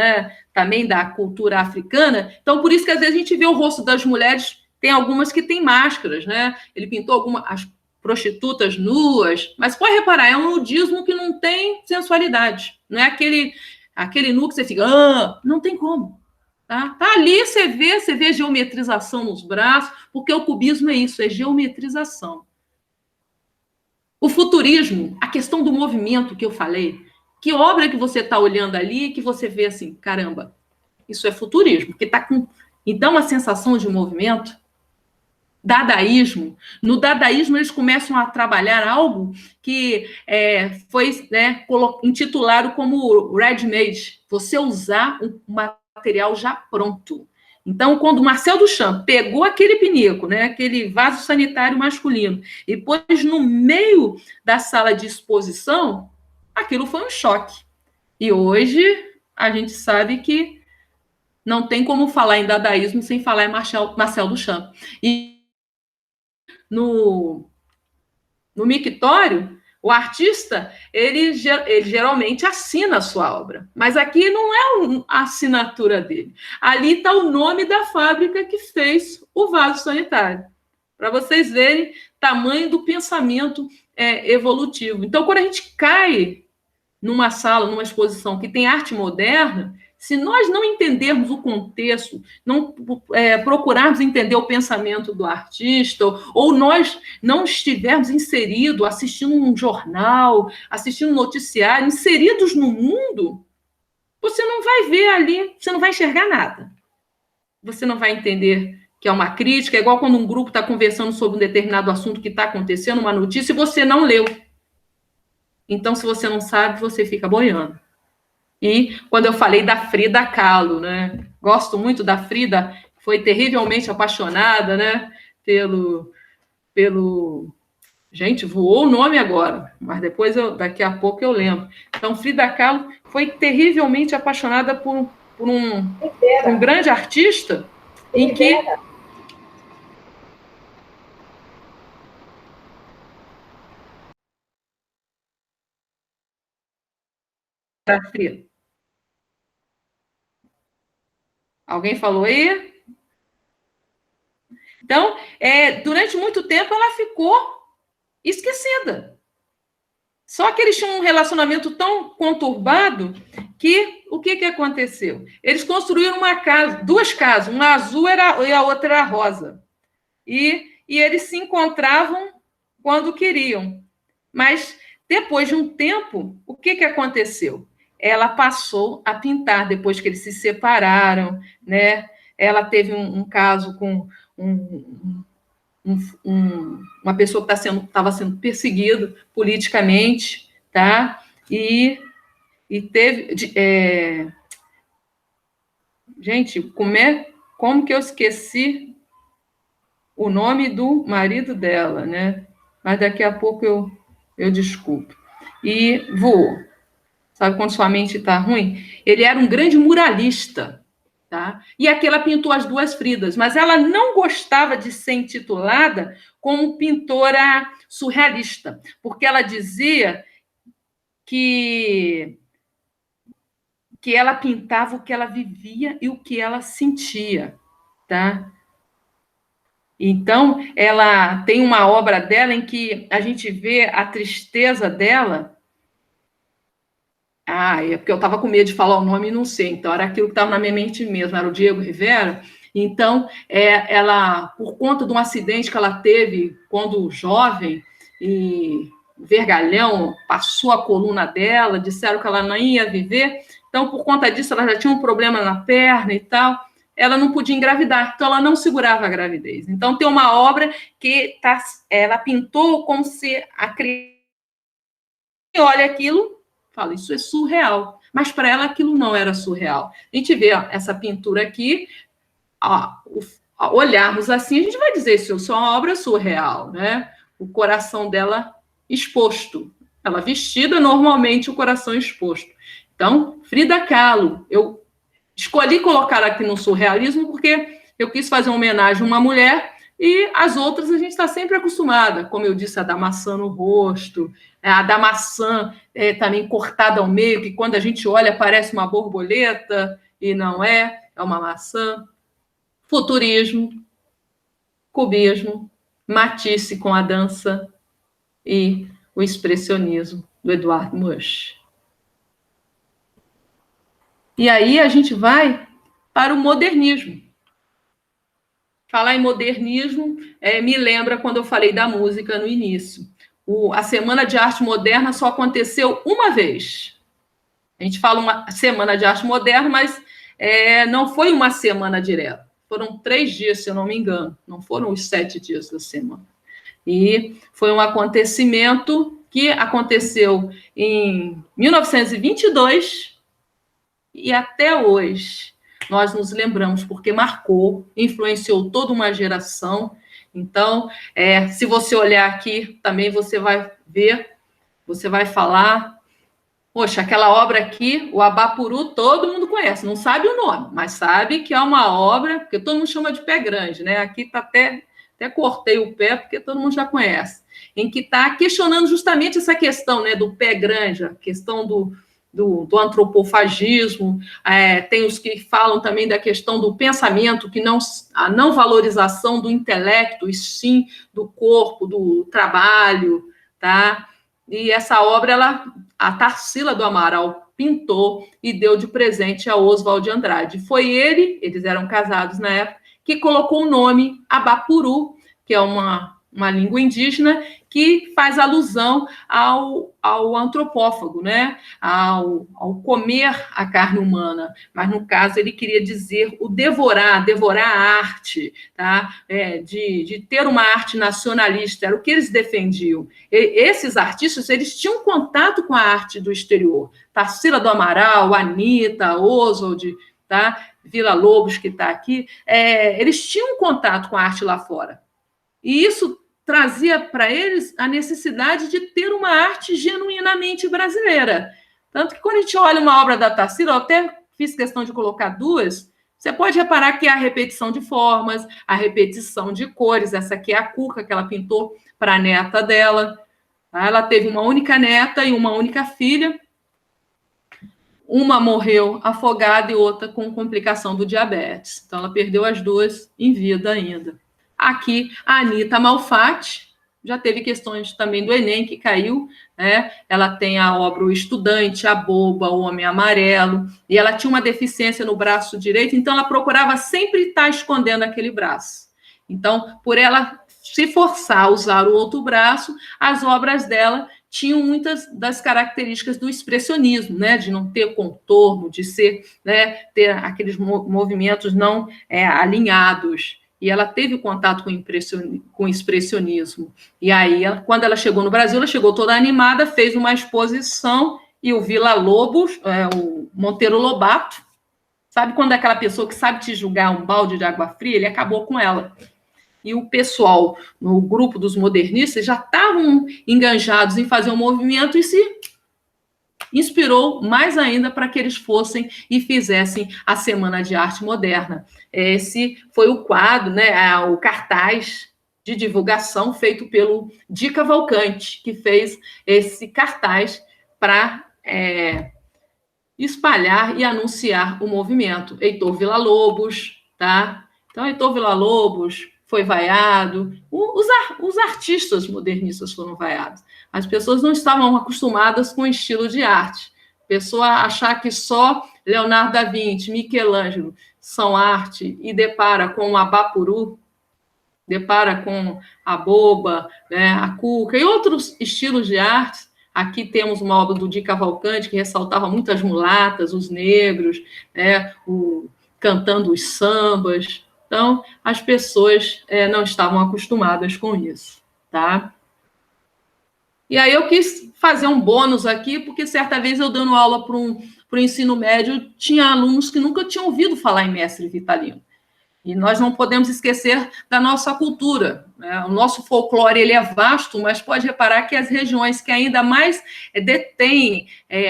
também da cultura africana, então por isso que às vezes a gente vê o rosto das mulheres, tem algumas que têm máscaras, ele pintou as prostitutas nuas, mas pode reparar, é um nudismo que não tem sensualidade, não é aquele nu que você fica, não tem como. Tá ali, você vê geometrização nos braços, porque o cubismo é isso, é geometrização. O futurismo, a questão do movimento que eu falei, que obra que você está olhando ali que você vê assim, caramba, isso é futurismo, que está com... Então, uma sensação de movimento. Dadaísmo. No dadaísmo, eles começam a trabalhar algo que foi intitulado como ready-made. Você usar uma material já pronto. Então, quando o Marcel Duchamp pegou aquele pinico, né, aquele vaso sanitário masculino, e pôs no meio da sala de exposição, aquilo foi um choque. E hoje a gente sabe que não tem como falar em dadaísmo sem falar em Marcel Duchamp. E no mictório, o artista, ele geralmente assina a sua obra, mas aqui não é a assinatura dele. Ali está o nome da fábrica que fez o vaso sanitário, para vocês verem tamanho do pensamento evolutivo. Então, quando a gente cai numa sala, numa exposição que tem arte moderna, se nós não entendermos o contexto, não procurarmos entender o pensamento do artista, ou nós não estivermos inseridos, assistindo um jornal, assistindo um noticiário, inseridos no mundo, você não vai ver ali, você não vai enxergar nada. Você não vai entender que é uma crítica, é igual quando um grupo está conversando sobre um determinado assunto que está acontecendo, uma notícia, e você não leu. Então, se você não sabe, você fica boiando. E quando eu falei da Frida Kahlo, né? Gosto muito da Frida, foi terrivelmente apaixonada, né? Gente, voou o nome agora, mas depois, daqui a pouco eu lembro. Então, Frida Kahlo foi terrivelmente apaixonada por um grande artista em que... Da Frida. Alguém falou aí? Então, durante muito tempo, ela ficou esquecida. Só que eles tinham um relacionamento tão conturbado que o que aconteceu? Eles construíram duas casas, uma azul e a outra era rosa. E eles se encontravam quando queriam. Mas, depois de um tempo, o que aconteceu? Ela passou a pintar depois que eles se separaram, né? Ela teve um caso com uma pessoa que estava sendo perseguida politicamente, tá? E teve... Gente, como que eu esqueci o nome do marido dela, né? Mas daqui a pouco eu desculpo. E voou. Sabe quando sua mente está ruim? Ele era um grande muralista, tá? E aqui ela pintou as duas Fridas, mas ela não gostava de ser intitulada como pintora surrealista, porque ela dizia que ela pintava o que ela vivia e o que ela sentia, tá? Então, ela tem uma obra dela em que a gente vê a tristeza dela. É porque eu estava com medo de falar o nome e não sei, então era aquilo que estava na minha mente mesmo, era o Diego Rivera. Então, ela, por conta de um acidente que ela teve quando jovem, e vergalhão passou a coluna dela, disseram que ela não ia viver, então, por conta disso, ela já tinha um problema na perna e tal, ela não podia engravidar, então ela não segurava a gravidez. Então, tem uma obra que ela pintou como se a criança olha aquilo, fala, isso é surreal. Mas para ela aquilo não era surreal. A gente vê essa pintura aqui, olharmos assim, a gente vai dizer isso é uma obra surreal, né? O coração dela exposto. Ela vestida, normalmente o coração exposto. Então, Frida Kahlo, eu escolhi colocar aqui no surrealismo porque eu quis fazer uma homenagem a uma mulher e as outras a gente está sempre acostumada, como eu disse, a da maçã no rosto, a da maçã também cortada ao meio, que quando a gente olha parece uma borboleta e não é uma maçã. Futurismo, cubismo, Matisse com a dança e o expressionismo do Edvard Munch. E aí a gente vai para o modernismo. Falar em modernismo me lembra quando eu falei da música no início. A Semana de Arte Moderna só aconteceu uma vez. A gente fala uma Semana de Arte Moderna, mas não foi uma semana direta. Foram 3 dias, se eu não me engano. Não foram os 7 dias da semana. E foi um acontecimento que aconteceu em 1922 e até hoje. nós nos lembramos, porque marcou, influenciou toda uma geração. Então, se você olhar aqui, também você vai ver, você vai falar, poxa, aquela obra aqui, o Abapuru, todo mundo conhece, não sabe o nome, mas sabe que é uma obra, porque todo mundo chama de Pé Grande, né? Aqui está até cortei o pé, porque todo mundo já conhece, em que está questionando justamente essa questão, né, do pé grande, a questão do antropofagismo, tem os que falam também da questão do pensamento, a não valorização do intelecto, e sim do corpo, do trabalho, tá? E essa obra, a Tarsila do Amaral pintou e deu de presente a Oswald de Andrade. Foi ele, eles eram casados na época, que colocou o nome Abapuru, que é uma língua indígena, que faz alusão ao antropófago, né? Ao comer a carne humana. Mas, no caso, ele queria dizer o devorar a arte, tá? De ter uma arte nacionalista, era o que eles defendiam. Esses artistas, eles tinham contato com a arte do exterior. Tarsila do Amaral, Anitta, Oswald, tá? Villa-Lobos, que está aqui, eles tinham contato com a arte lá fora. E isso trazia para eles a necessidade de ter uma arte genuinamente brasileira. Tanto que quando a gente olha uma obra da Tarsila, eu até fiz questão de colocar duas, você pode reparar que há a repetição de formas, a repetição de cores. Essa aqui é a Cuca, que ela pintou para a neta dela. Ela teve uma única neta e uma única filha. Uma morreu afogada e outra com complicação do diabetes. Então, ela perdeu as duas em vida ainda. Aqui, a Anitta Malfatti, já teve questões também do Enem, que caiu, né? Ela tem a obra O Estudante, A Boba, O Homem Amarelo, e ela tinha uma deficiência no braço direito, então ela procurava sempre estar escondendo aquele braço. Então, por ela se forçar a usar o outro braço, as obras dela tinham muitas das características do expressionismo, né? De não ter contorno, de ser, né, ter aqueles movimentos não alinhados. E ela teve contato com o expressionismo. E aí, quando ela chegou no Brasil, ela chegou toda animada, fez uma exposição, e o Villa-Lobos, o Monteiro Lobato, sabe quando é aquela pessoa que sabe te julgar um balde de água fria? Ele acabou com ela. E o pessoal, no grupo dos modernistas, já estavam enganjados em fazer um movimento e se inspirou mais ainda para que eles fossem e fizessem a Semana de Arte Moderna. Esse foi o quadro, né, o cartaz de divulgação feito pelo Di Cavalcante, que fez esse cartaz para espalhar e anunciar o movimento. Heitor Villa-Lobos, tá? Então, Heitor Villa-Lobos foi vaiado, os artistas modernistas foram vaiados. As pessoas não estavam acostumadas com o estilo de arte. A pessoa achar que só Leonardo da Vinci, Michelangelo são arte e depara com o Abapuru, depara com a Boba, né, a Cuca e outros estilos de arte. Aqui temos uma obra do Di Cavalcante que ressaltava muito as mulatas, os negros, né, cantando os sambas. Então, as pessoas não estavam acostumadas com isso, tá? E aí eu quis fazer um bônus aqui, porque certa vez eu dando aula para o ensino médio, tinha alunos que nunca tinham ouvido falar em Mestre Vitalino. E nós não podemos esquecer da nossa cultura, né? O nosso folclore ele é vasto, mas pode reparar que as regiões que ainda mais detêm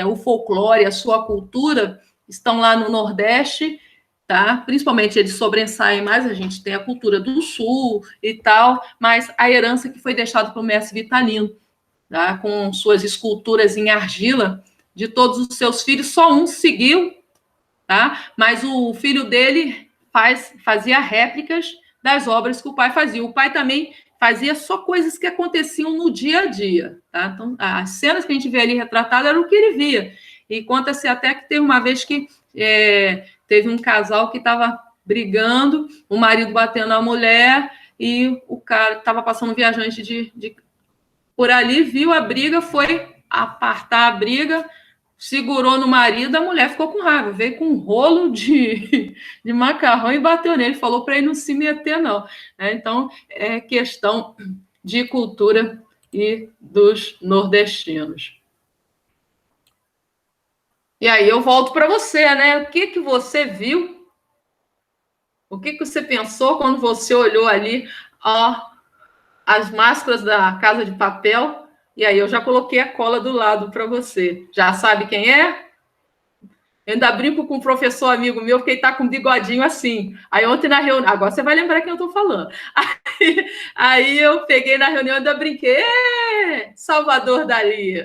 o folclore, a sua cultura, estão lá no Nordeste, tá? Principalmente eles sobressaem mais, a gente tem a cultura do Sul e tal, mas a herança que foi deixada para o Mestre Vitalino, tá? Com suas esculturas em argila, de todos os seus filhos, só um seguiu, tá? Mas o filho dele fazia réplicas das obras que o pai fazia. O pai também fazia só coisas que aconteciam no dia a dia, tá? Então, as cenas que a gente vê ali retratadas eram o que ele via. E conta-se até que teve uma vez que teve um casal que estava brigando, o marido batendo na mulher, e o cara estava passando viajante por ali, viu a briga, foi apartar a briga, segurou no marido, a mulher ficou com raiva, veio com um rolo de macarrão e bateu nele, falou para ele não se meter, não. Então, é questão de cultura e dos nordestinos. E aí eu volto para você, né? O que você viu O que você pensou quando você olhou ali, ó, as máscaras da Casa de Papel? E aí eu já coloquei a cola do lado para você. Já sabe quem é? Eu ainda brinco com um professor amigo meu, porque ele está com um bigodinho assim. Aí ontem na reunião, agora você vai lembrar quem eu estou falando. Aí eu peguei na reunião e ainda brinquei, Salvador Dalí.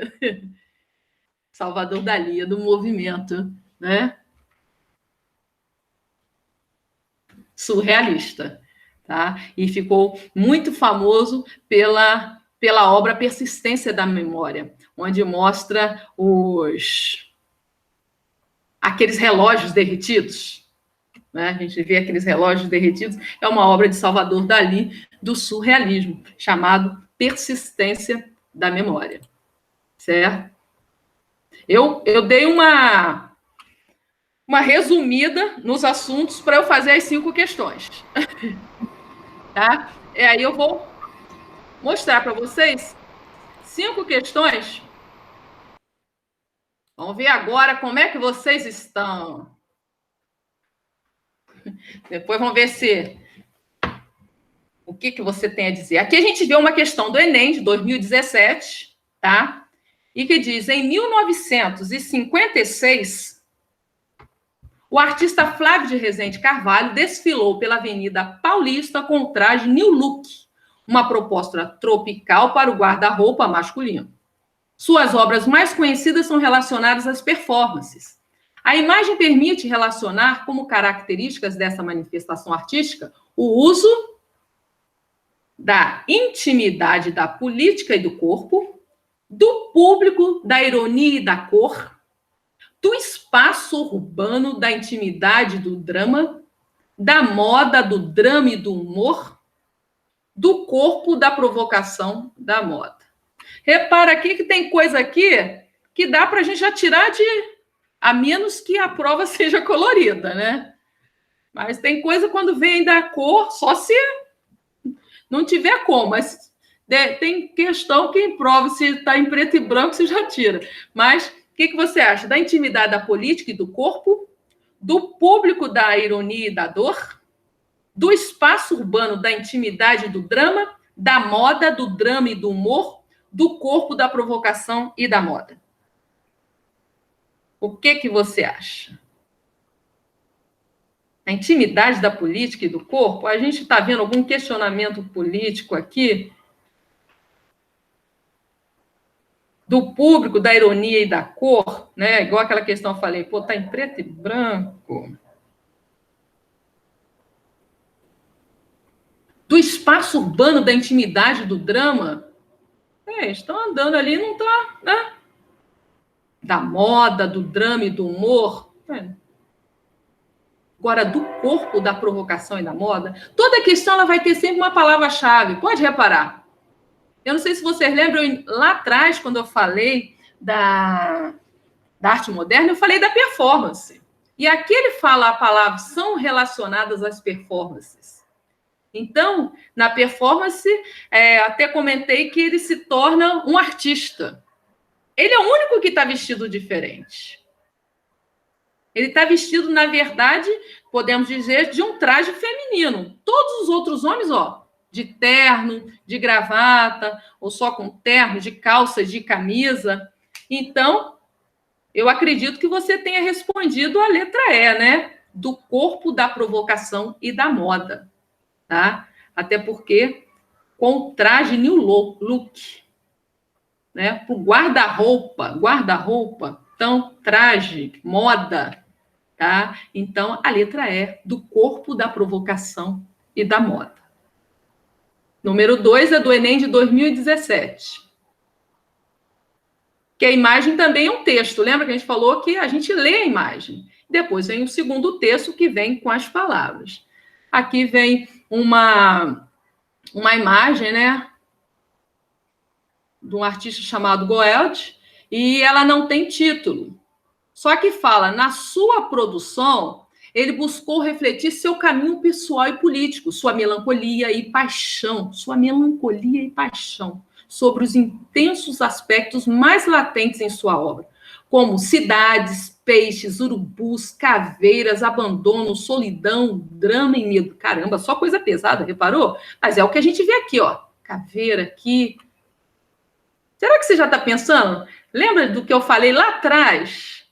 Salvador Dalí, do movimento, né? Surrealista, tá? E ficou muito famoso pela obra Persistência da Memória, onde mostra aqueles relógios derretidos, né? A gente vê aqueles relógios derretidos, é uma obra de Salvador Dalí, do surrealismo, chamado Persistência da Memória, certo? Eu dei uma resumida nos assuntos para eu fazer as 5 questões, tá? E aí eu vou mostrar para vocês 5 questões. Vamos ver agora como é que vocês estão. Depois vamos ver o que você tem a dizer. Aqui a gente vê uma questão do Enem de 2017, tá? E que diz, em 1956, o artista Flávio de Rezende Carvalho desfilou pela Avenida Paulista com o traje New Look, uma proposta tropical para o guarda-roupa masculino. Suas obras mais conhecidas são relacionadas às performances. A imagem permite relacionar como características dessa manifestação artística o uso da intimidade da política e do corpo, do público, da ironia e da cor, do espaço urbano, da intimidade do drama, da moda, do drama e do humor, do corpo, da provocação, da moda. Repara aqui que tem coisa aqui que dá para a gente já tirar a menos que a prova seja colorida, né? Mas tem coisa quando vem da cor, só se não tiver como, mas tem questão que em prova, se está em preto e branco, você já tira. Mas o que você acha? Da intimidade da política e do corpo, do público da ironia e da dor, do espaço urbano da intimidade e do drama, da moda, do drama e do humor, do corpo, da provocação e da moda. O que você acha? A intimidade da política e do corpo? A gente está vendo algum questionamento político aqui? Do público, da ironia e da cor, né? Igual aquela questão que eu falei, pô, tá em preto e branco. Do espaço urbano, da intimidade, do drama. Estão andando ali, não tá, né? Da moda, do drama e do humor. Agora, do corpo, da provocação e da moda, toda questão ela vai ter sempre uma palavra-chave. Pode reparar. Eu não sei se vocês lembram, lá atrás, quando eu falei da arte moderna, eu falei da performance. E aqui ele fala a palavra, são relacionadas às performances. Então, na performance, até comentei que ele se torna um artista. Ele é o único que está vestido diferente. Ele está vestido, na verdade, podemos dizer, de um traje feminino. Todos os outros homens, de terno, de gravata, ou só com terno, de calça, de camisa. Então, eu acredito que você tenha respondido a letra E, né? Do corpo, da provocação e da moda. Tá? Até porque com o traje New Look, né? Para o guarda-roupa, então, traje, moda, tá? Então, a letra E, do corpo, da provocação e da moda. Número 2 é do Enem de 2017. Que a imagem também é um texto. Lembra que a gente falou que a gente lê a imagem. Depois vem o segundo texto que vem com as palavras. Aqui vem uma imagem, né? De um artista chamado Goeldi, e ela não tem título. Só que fala, na sua produção, ele buscou refletir seu caminho pessoal e político, sua melancolia e paixão, sobre os intensos aspectos mais latentes em sua obra. como cidades, peixes, urubus, caveiras, abandono, solidão, drama e medo. Caramba, só coisa pesada, reparou? Mas é o que a gente vê aqui, ó. Caveira aqui. Será que você já está pensando? Lembra do que eu falei lá atrás?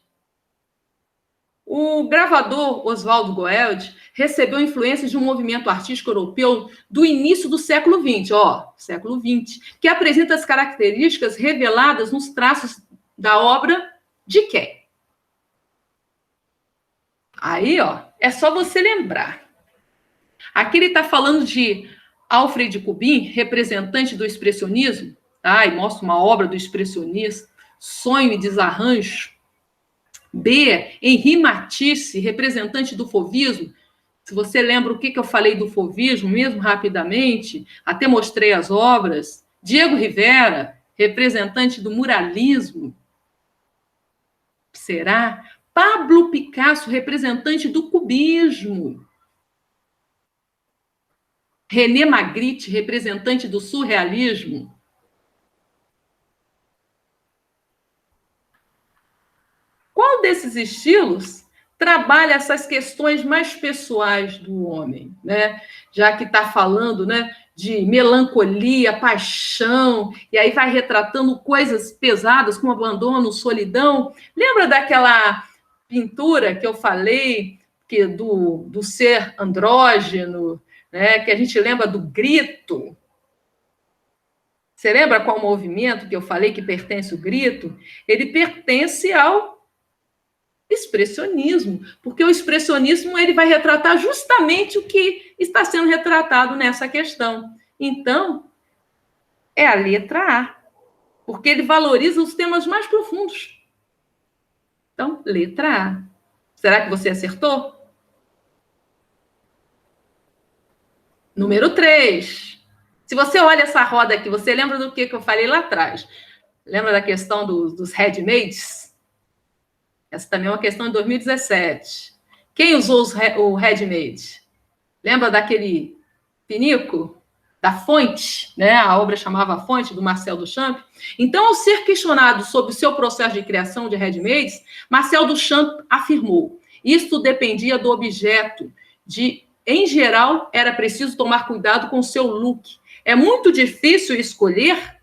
O gravador Oswald Goeldi recebeu influências de um movimento artístico europeu do início do século XX, século XX, que apresenta as características reveladas nos traços da obra de quem? Aí, é só você lembrar. Aqui ele está falando de Alfred Kubin, representante do expressionismo, tá? E mostra uma obra do expressionista, Sonho e Desarranjo. B, Henri Matisse, representante do fauvismo. Se você lembra o que eu falei do fauvismo, mesmo rapidamente, até mostrei as obras. Diego Rivera, representante do muralismo. Será? Pablo Picasso, representante do cubismo. René Magritte, representante do surrealismo. Qual desses estilos trabalha essas questões mais pessoais do homem, né? Já que está falando, né, de melancolia, paixão, e aí vai retratando coisas pesadas como abandono, solidão. Lembra daquela pintura que eu falei, que do ser andrógeno, né, que a gente lembra do grito? Você lembra qual movimento que eu falei que pertence ao grito? Ele pertence ao expressionismo, porque o expressionismo ele vai retratar justamente o que está sendo retratado nessa questão. Então, é a letra A, porque ele valoriza os temas mais profundos. Então, letra A. Será que você acertou? Número 3. Se você olha essa roda aqui, você lembra do que eu falei lá atrás? Lembra da questão dos handmaids? Essa também é uma questão de 2017. Quem usou o handmade? Lembra daquele pinico? Da Fonte, né? A obra chamava Fonte, do Marcel Duchamp. Então, ao ser questionado sobre o seu processo de criação de handmaids, Marcel Duchamp afirmou: isto dependia do objeto. Em geral, era preciso tomar cuidado com o seu look. É muito difícil escolher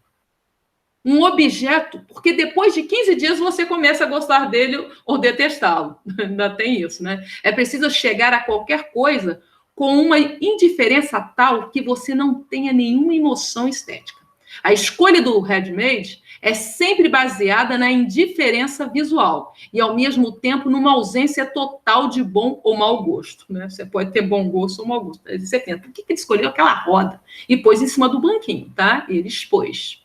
um objeto, porque depois de 15 dias você começa a gostar dele ou detestá-lo. Ainda tem isso, né? É preciso chegar a qualquer coisa com uma indiferença tal que você não tenha nenhuma emoção estética. A escolha do handmade é sempre baseada na indiferença visual e, ao mesmo tempo, numa ausência total de bom ou mau gosto, né? Você pode ter bom gosto ou mau gosto. Aí você pensa, por que ele escolheu aquela roda? E pôs em cima do banquinho, tá? Ele expôs.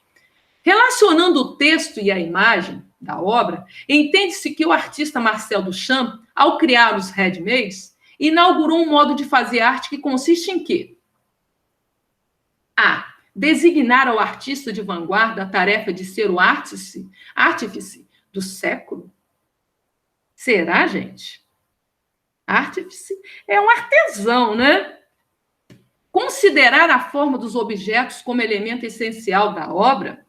Relacionando o texto e a imagem da obra, entende-se que o artista Marcel Duchamp, ao criar os handmaids, inaugurou um modo de fazer arte que consiste em quê? A. Designar ao artista de vanguarda a tarefa de ser o artífice do século. Será, gente? Artífice é um artesão, né? Considerar a forma dos objetos como elemento essencial da obra.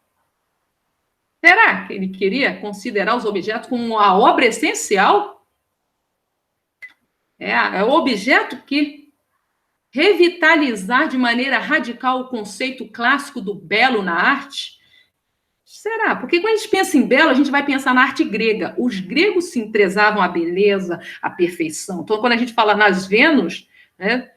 Será que ele queria considerar os objetos como a obra essencial? É o objeto que revitalizar de maneira radical o conceito clássico do belo na arte? Será? Porque quando a gente pensa em belo, a gente vai pensar na arte grega. Os gregos se prezavam a beleza, a perfeição. Então, quando a gente fala nas Vênus, né,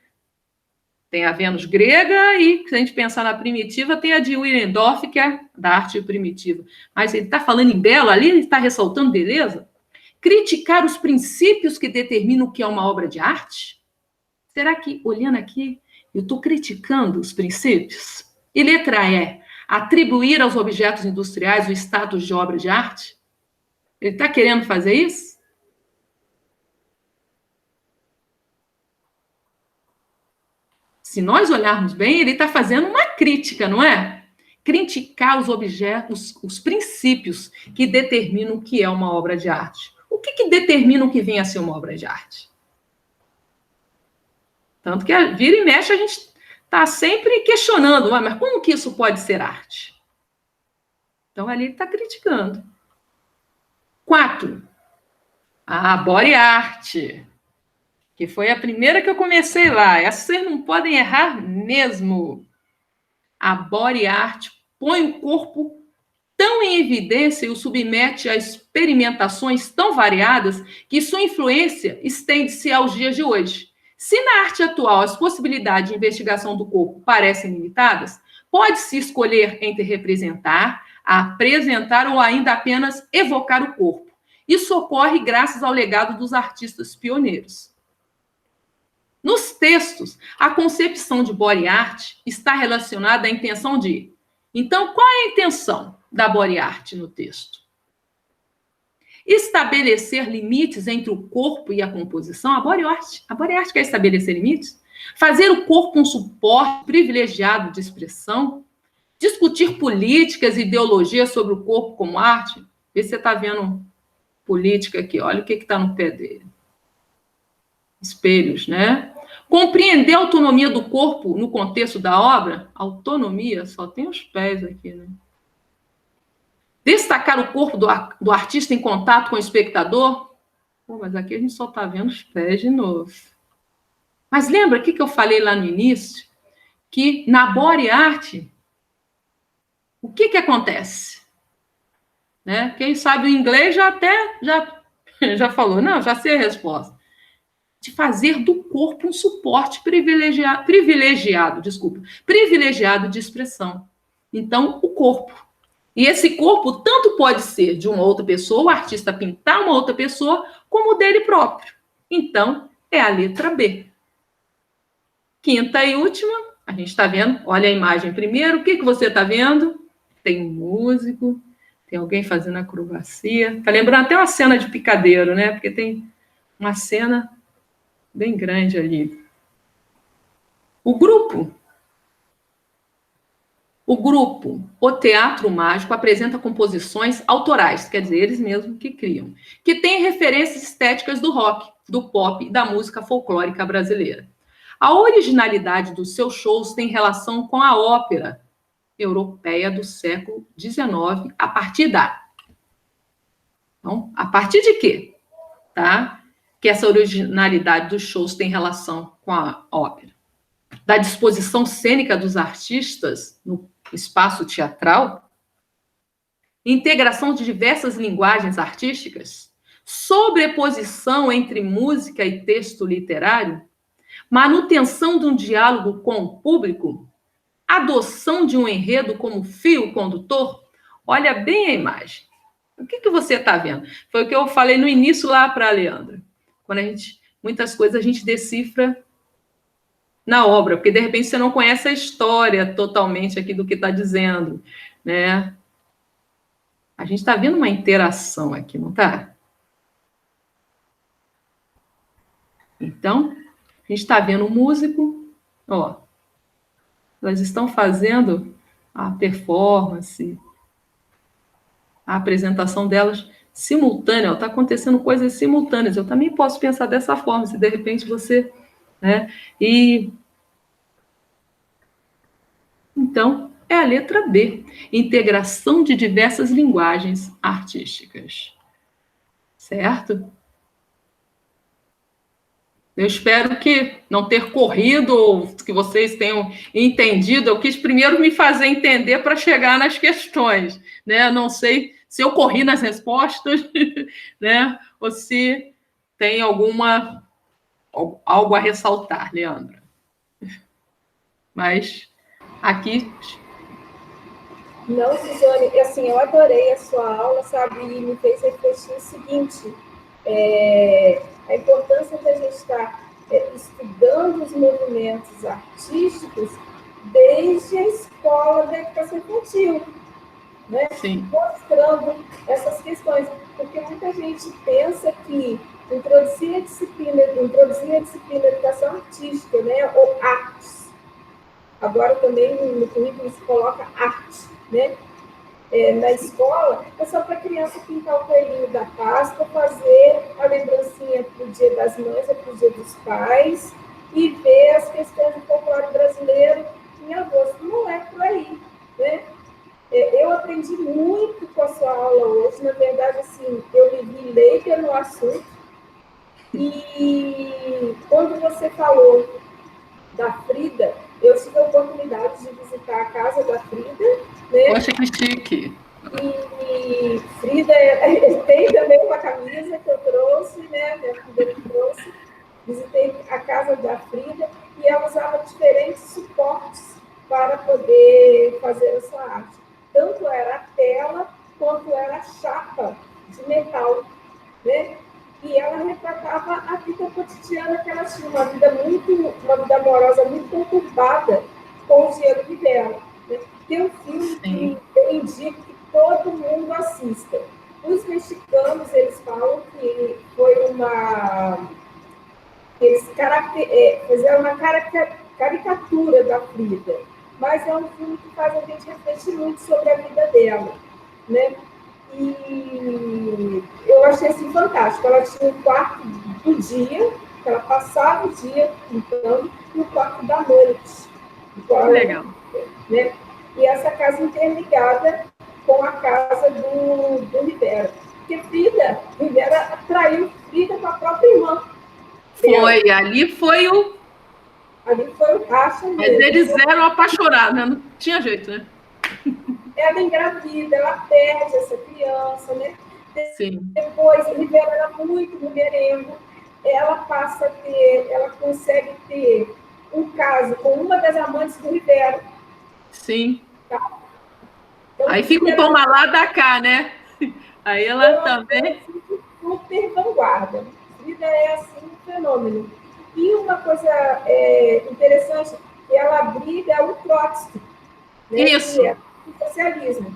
tem a Vênus grega e, se a gente pensar na primitiva, tem a de Willendorf, que é da arte primitiva. Mas ele está falando em belo ali, ele está ressaltando beleza? Criticar os princípios que determinam o que é uma obra de arte? Será que, olhando aqui, eu estou criticando os princípios? E letra E, atribuir aos objetos industriais o status de obra de arte? Ele está querendo fazer isso? Se nós olharmos bem, ele está fazendo uma crítica, não é? Criticar os objetos, os princípios que determinam o que é uma obra de arte. O que determina o que vem a ser uma obra de arte? Tanto que vira e mexe a gente está sempre questionando, mas como que isso pode ser arte? Então ali ele está criticando. 4. A body art, que foi a primeira que eu comecei lá. Essa vocês não podem errar mesmo. A body art põe o corpo tão em evidência e o submete a experimentações tão variadas que sua influência estende-se aos dias de hoje. Se na arte atual as possibilidades de investigação do corpo parecem limitadas, pode-se escolher entre representar, apresentar ou ainda apenas evocar o corpo. Isso ocorre graças ao legado dos artistas pioneiros. Nos textos, a concepção de body art está relacionada à intenção de... Então, qual é a intenção da body art no texto? Estabelecer limites entre o corpo e a composição. A body art quer estabelecer limites? Fazer o corpo um suporte privilegiado de expressão? Discutir políticas e ideologias sobre o corpo como arte? Vê se você está vendo política aqui. Olha o que está no pé dele. Espelhos, né? Compreender a autonomia do corpo no contexto da obra. Autonomia, só tem os pés aqui, né? Destacar o corpo do artista em contato com o espectador. Pô, mas aqui a gente só está vendo os pés de novo. Mas lembra o que eu falei lá no início? Que na body art, o que acontece? Né? Quem sabe o inglês já falou. Não, já sei a resposta. De fazer do corpo um suporte privilegiado de expressão. Então, o corpo. E esse corpo tanto pode ser de uma outra pessoa, o artista pintar uma outra pessoa, como dele próprio. Então, é a letra B. Quinta e última, a gente está vendo, olha a imagem primeiro, o que você está vendo? Tem um músico, tem alguém fazendo acrobacia. Está lembrando até uma cena de picadeiro, né? Porque tem uma cena bem grande ali. O grupo, o Teatro Mágico, apresenta composições autorais, quer dizer, eles mesmos que criam, que têm referências estéticas do rock, do pop e da música folclórica brasileira. A originalidade dos seus shows tem relação com a ópera europeia do século XIX, a partir da... Então, a partir de quê? Tá? Que essa originalidade dos shows tem relação com a ópera. Da disposição cênica dos artistas no espaço teatral, integração de diversas linguagens artísticas, sobreposição entre música e texto literário, manutenção de um diálogo com o público, adoção de um enredo como fio condutor. Olha bem a imagem. O que você está vendo? Foi o que eu falei no início lá para a Leandra. Quando muitas coisas a gente decifra na obra, porque de repente você não conhece a história totalmente aqui do que está dizendo, né? A gente está vendo uma interação aqui, não está? Então, a gente está vendo o músico, ó, elas estão fazendo a performance, a apresentação delas simultânea, está acontecendo coisas simultâneas. Eu também posso pensar dessa forma, se de repente você... né? E então, é a letra B, integração de diversas linguagens artísticas. Certo? Eu espero que não ter corrido, ou que vocês tenham entendido. Eu quis primeiro me fazer entender para chegar nas questões, né? Não sei se eu corri nas respostas, né? Ou se tem algo a ressaltar, Leandra. Mas aqui... Não, Suzane, assim, eu adorei a sua aula, sabe? E me fez refletir o seguinte, a importância de a gente estar estudando os movimentos artísticos desde a escola da educação infantil, né? Sim. Mostrando essas questões, porque muita gente pensa que introduzir a disciplina de educação artística, né? Ou artes. Agora também no currículo se coloca arte, né? Na escola, é só para a criança pintar o coelhinho da Páscoa, fazer a lembrancinha para o Dia das Mães, para o Dia dos Pais, e ver as questões do folclore brasileiro em agosto. Não é por aí, né? Eu aprendi muito com a sua aula hoje. Na verdade, assim, eu me vi leiga no assunto. E quando você falou da Frida, eu tive a oportunidade de visitar a casa da Frida, né? Poxa, que chique! E Frida tem também uma camisa que eu trouxe, né? Minha filha me trouxe. Visitei a casa da Frida e ela usava diferentes suportes para poder fazer a sua arte. Tanto era a tela quanto era a chapa de metal, né? E ela retratava a vida cotidiana que ela tinha, uma vida amorosa muito conturbada com o dinheiro que dela. Né? Tem um filme que eu indico que todo mundo assista. Os mexicanos, eles falam que foi eles fizeram uma caricatura da Frida, mas é um filme que faz a gente refletir muito sobre a vida dela, né? E eu achei assim fantástico. Ela tinha um quarto do dia, que ela passava o dia pintando, e o quarto da noite. Legal. Né? E essa casa interligada com a casa do Rivera. Porque Rivera atraiu Frida com a própria irmã. Foi, ali foi o racha mesmo. Mas eles eram apaixonados, né? Não tinha jeito, né? Ela engravida, ela perde essa criança, né? Sim. Depois, Rivera era muito mulherengo, ela consegue ter um caso com uma das amantes do Rivera. Sim. Tá? Então, aí fica um toma lá da cá, né? Aí ela também... super vanguarda. Frida é, assim, um fenômeno. E uma coisa interessante, ela abriga o Trotsky. Né? Isso. Que é o socialismo.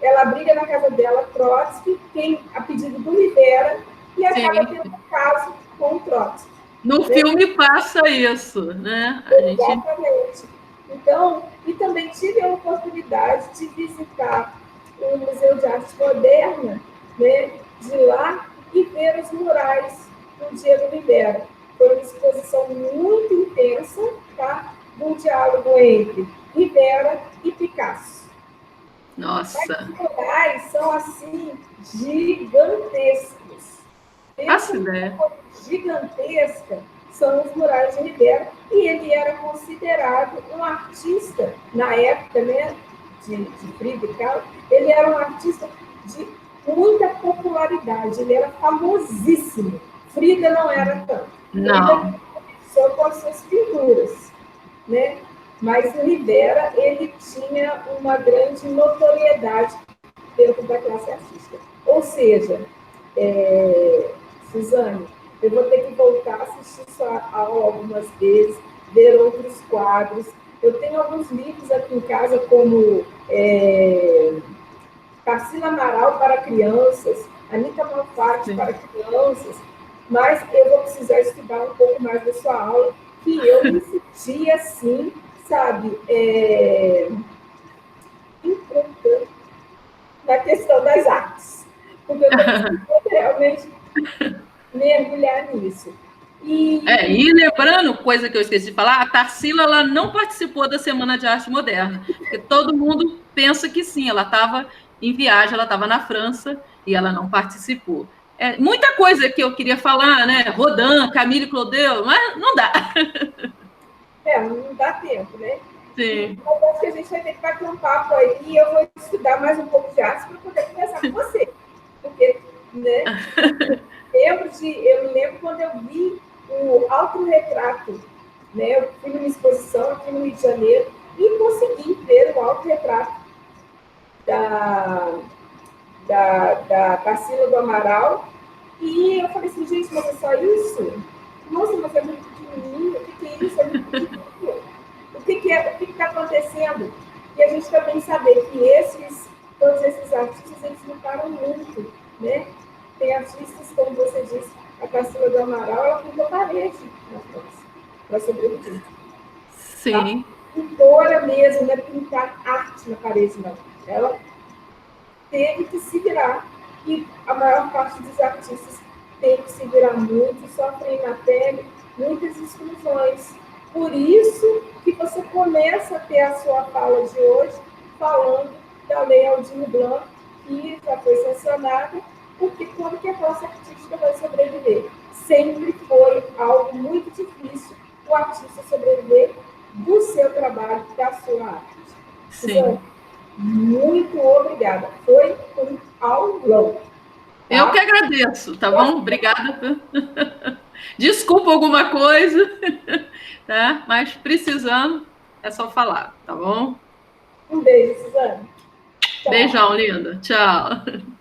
Ela briga na casa dela, Trotsky, a pedido do Rivera, e acaba tendo um caso com o Trotsky. No filme passa isso, né? Exatamente. Então, e também tive a oportunidade de visitar o Museu de Arte Moderna, né, de lá, e ver os murais do Diego Rivera. Foi uma exposição muito intensa, tá? Um diálogo entre Rivera e Picasso. Nossa! Mas os murais são, assim, gigantescos. Essa ideia. Gigantesca são os murais de Rivera, e ele era considerado um artista, na época, né, de Frida Kahlo, ele era um artista de muita popularidade, ele era famosíssimo. Frida não era tanto. Não. Frida começou com as suas pinturas, né? Mas o Rivera, ele tinha uma grande notoriedade dentro da classe artística. Ou seja, Suzane, eu vou ter que voltar a assistir sua aula algumas vezes, ver outros quadros. Eu tenho alguns livros aqui em casa, como Tarsila Amaral para crianças, Anita Malfatti para crianças, mas eu vou precisar estudar um pouco mais da sua aula, que eu me senti assim, sabe, inculta na questão das artes, porque eu estou realmente mergulhar nisso. E lembrando, coisa que eu esqueci de falar, a Tarsila ela não participou da Semana de Arte Moderna, porque todo mundo pensa que sim, ela estava em viagem, ela estava na França e ela não participou. Muita coisa que eu queria falar, né? Rodin, Camille Claudel, mas não dá. Não dá tempo, né? Sim. Então, acho que a gente vai ter que bater um papo aí e eu vou estudar mais um pouco de arte para poder conversar com você. Porque, né? Eu me lembro quando eu vi o autorretrato, né? Eu fui numa exposição aqui no Rio de Janeiro e consegui ver o autorretrato da Tarsila do Amaral, e eu falei assim, gente, mas é só isso? Nossa, mas é muito pequenininho, o que é isso? É muito pequenininho. O que está acontecendo? E a gente também saber que todos esses artistas, eles lutaram muito, né? Tem artistas, como você disse, a Tarsila do Amaral, ela pintou parede na França, para sobreviver. Sim. Tá? Pintora mesmo, não é pintar arte na parede, não. Ela teve que se virar, e a maior parte dos artistas tem que se virar muito, sofrem na pele muitas exclusões. Por isso que você começa a ter a sua fala de hoje falando da Lei Aldir Blanc, que já foi sancionada, porque como que a classe artística vai sobreviver? Sempre foi algo muito difícil o artista sobreviver do seu trabalho, da sua arte. Sim. Então, muito obrigada. Foi um aulão. Tá? Eu que agradeço, tá bom? Obrigada. Desculpa alguma coisa, tá? Mas precisando, é só falar, tá bom? Um beijo, Suzane. Tchau. Beijão, linda. Tchau.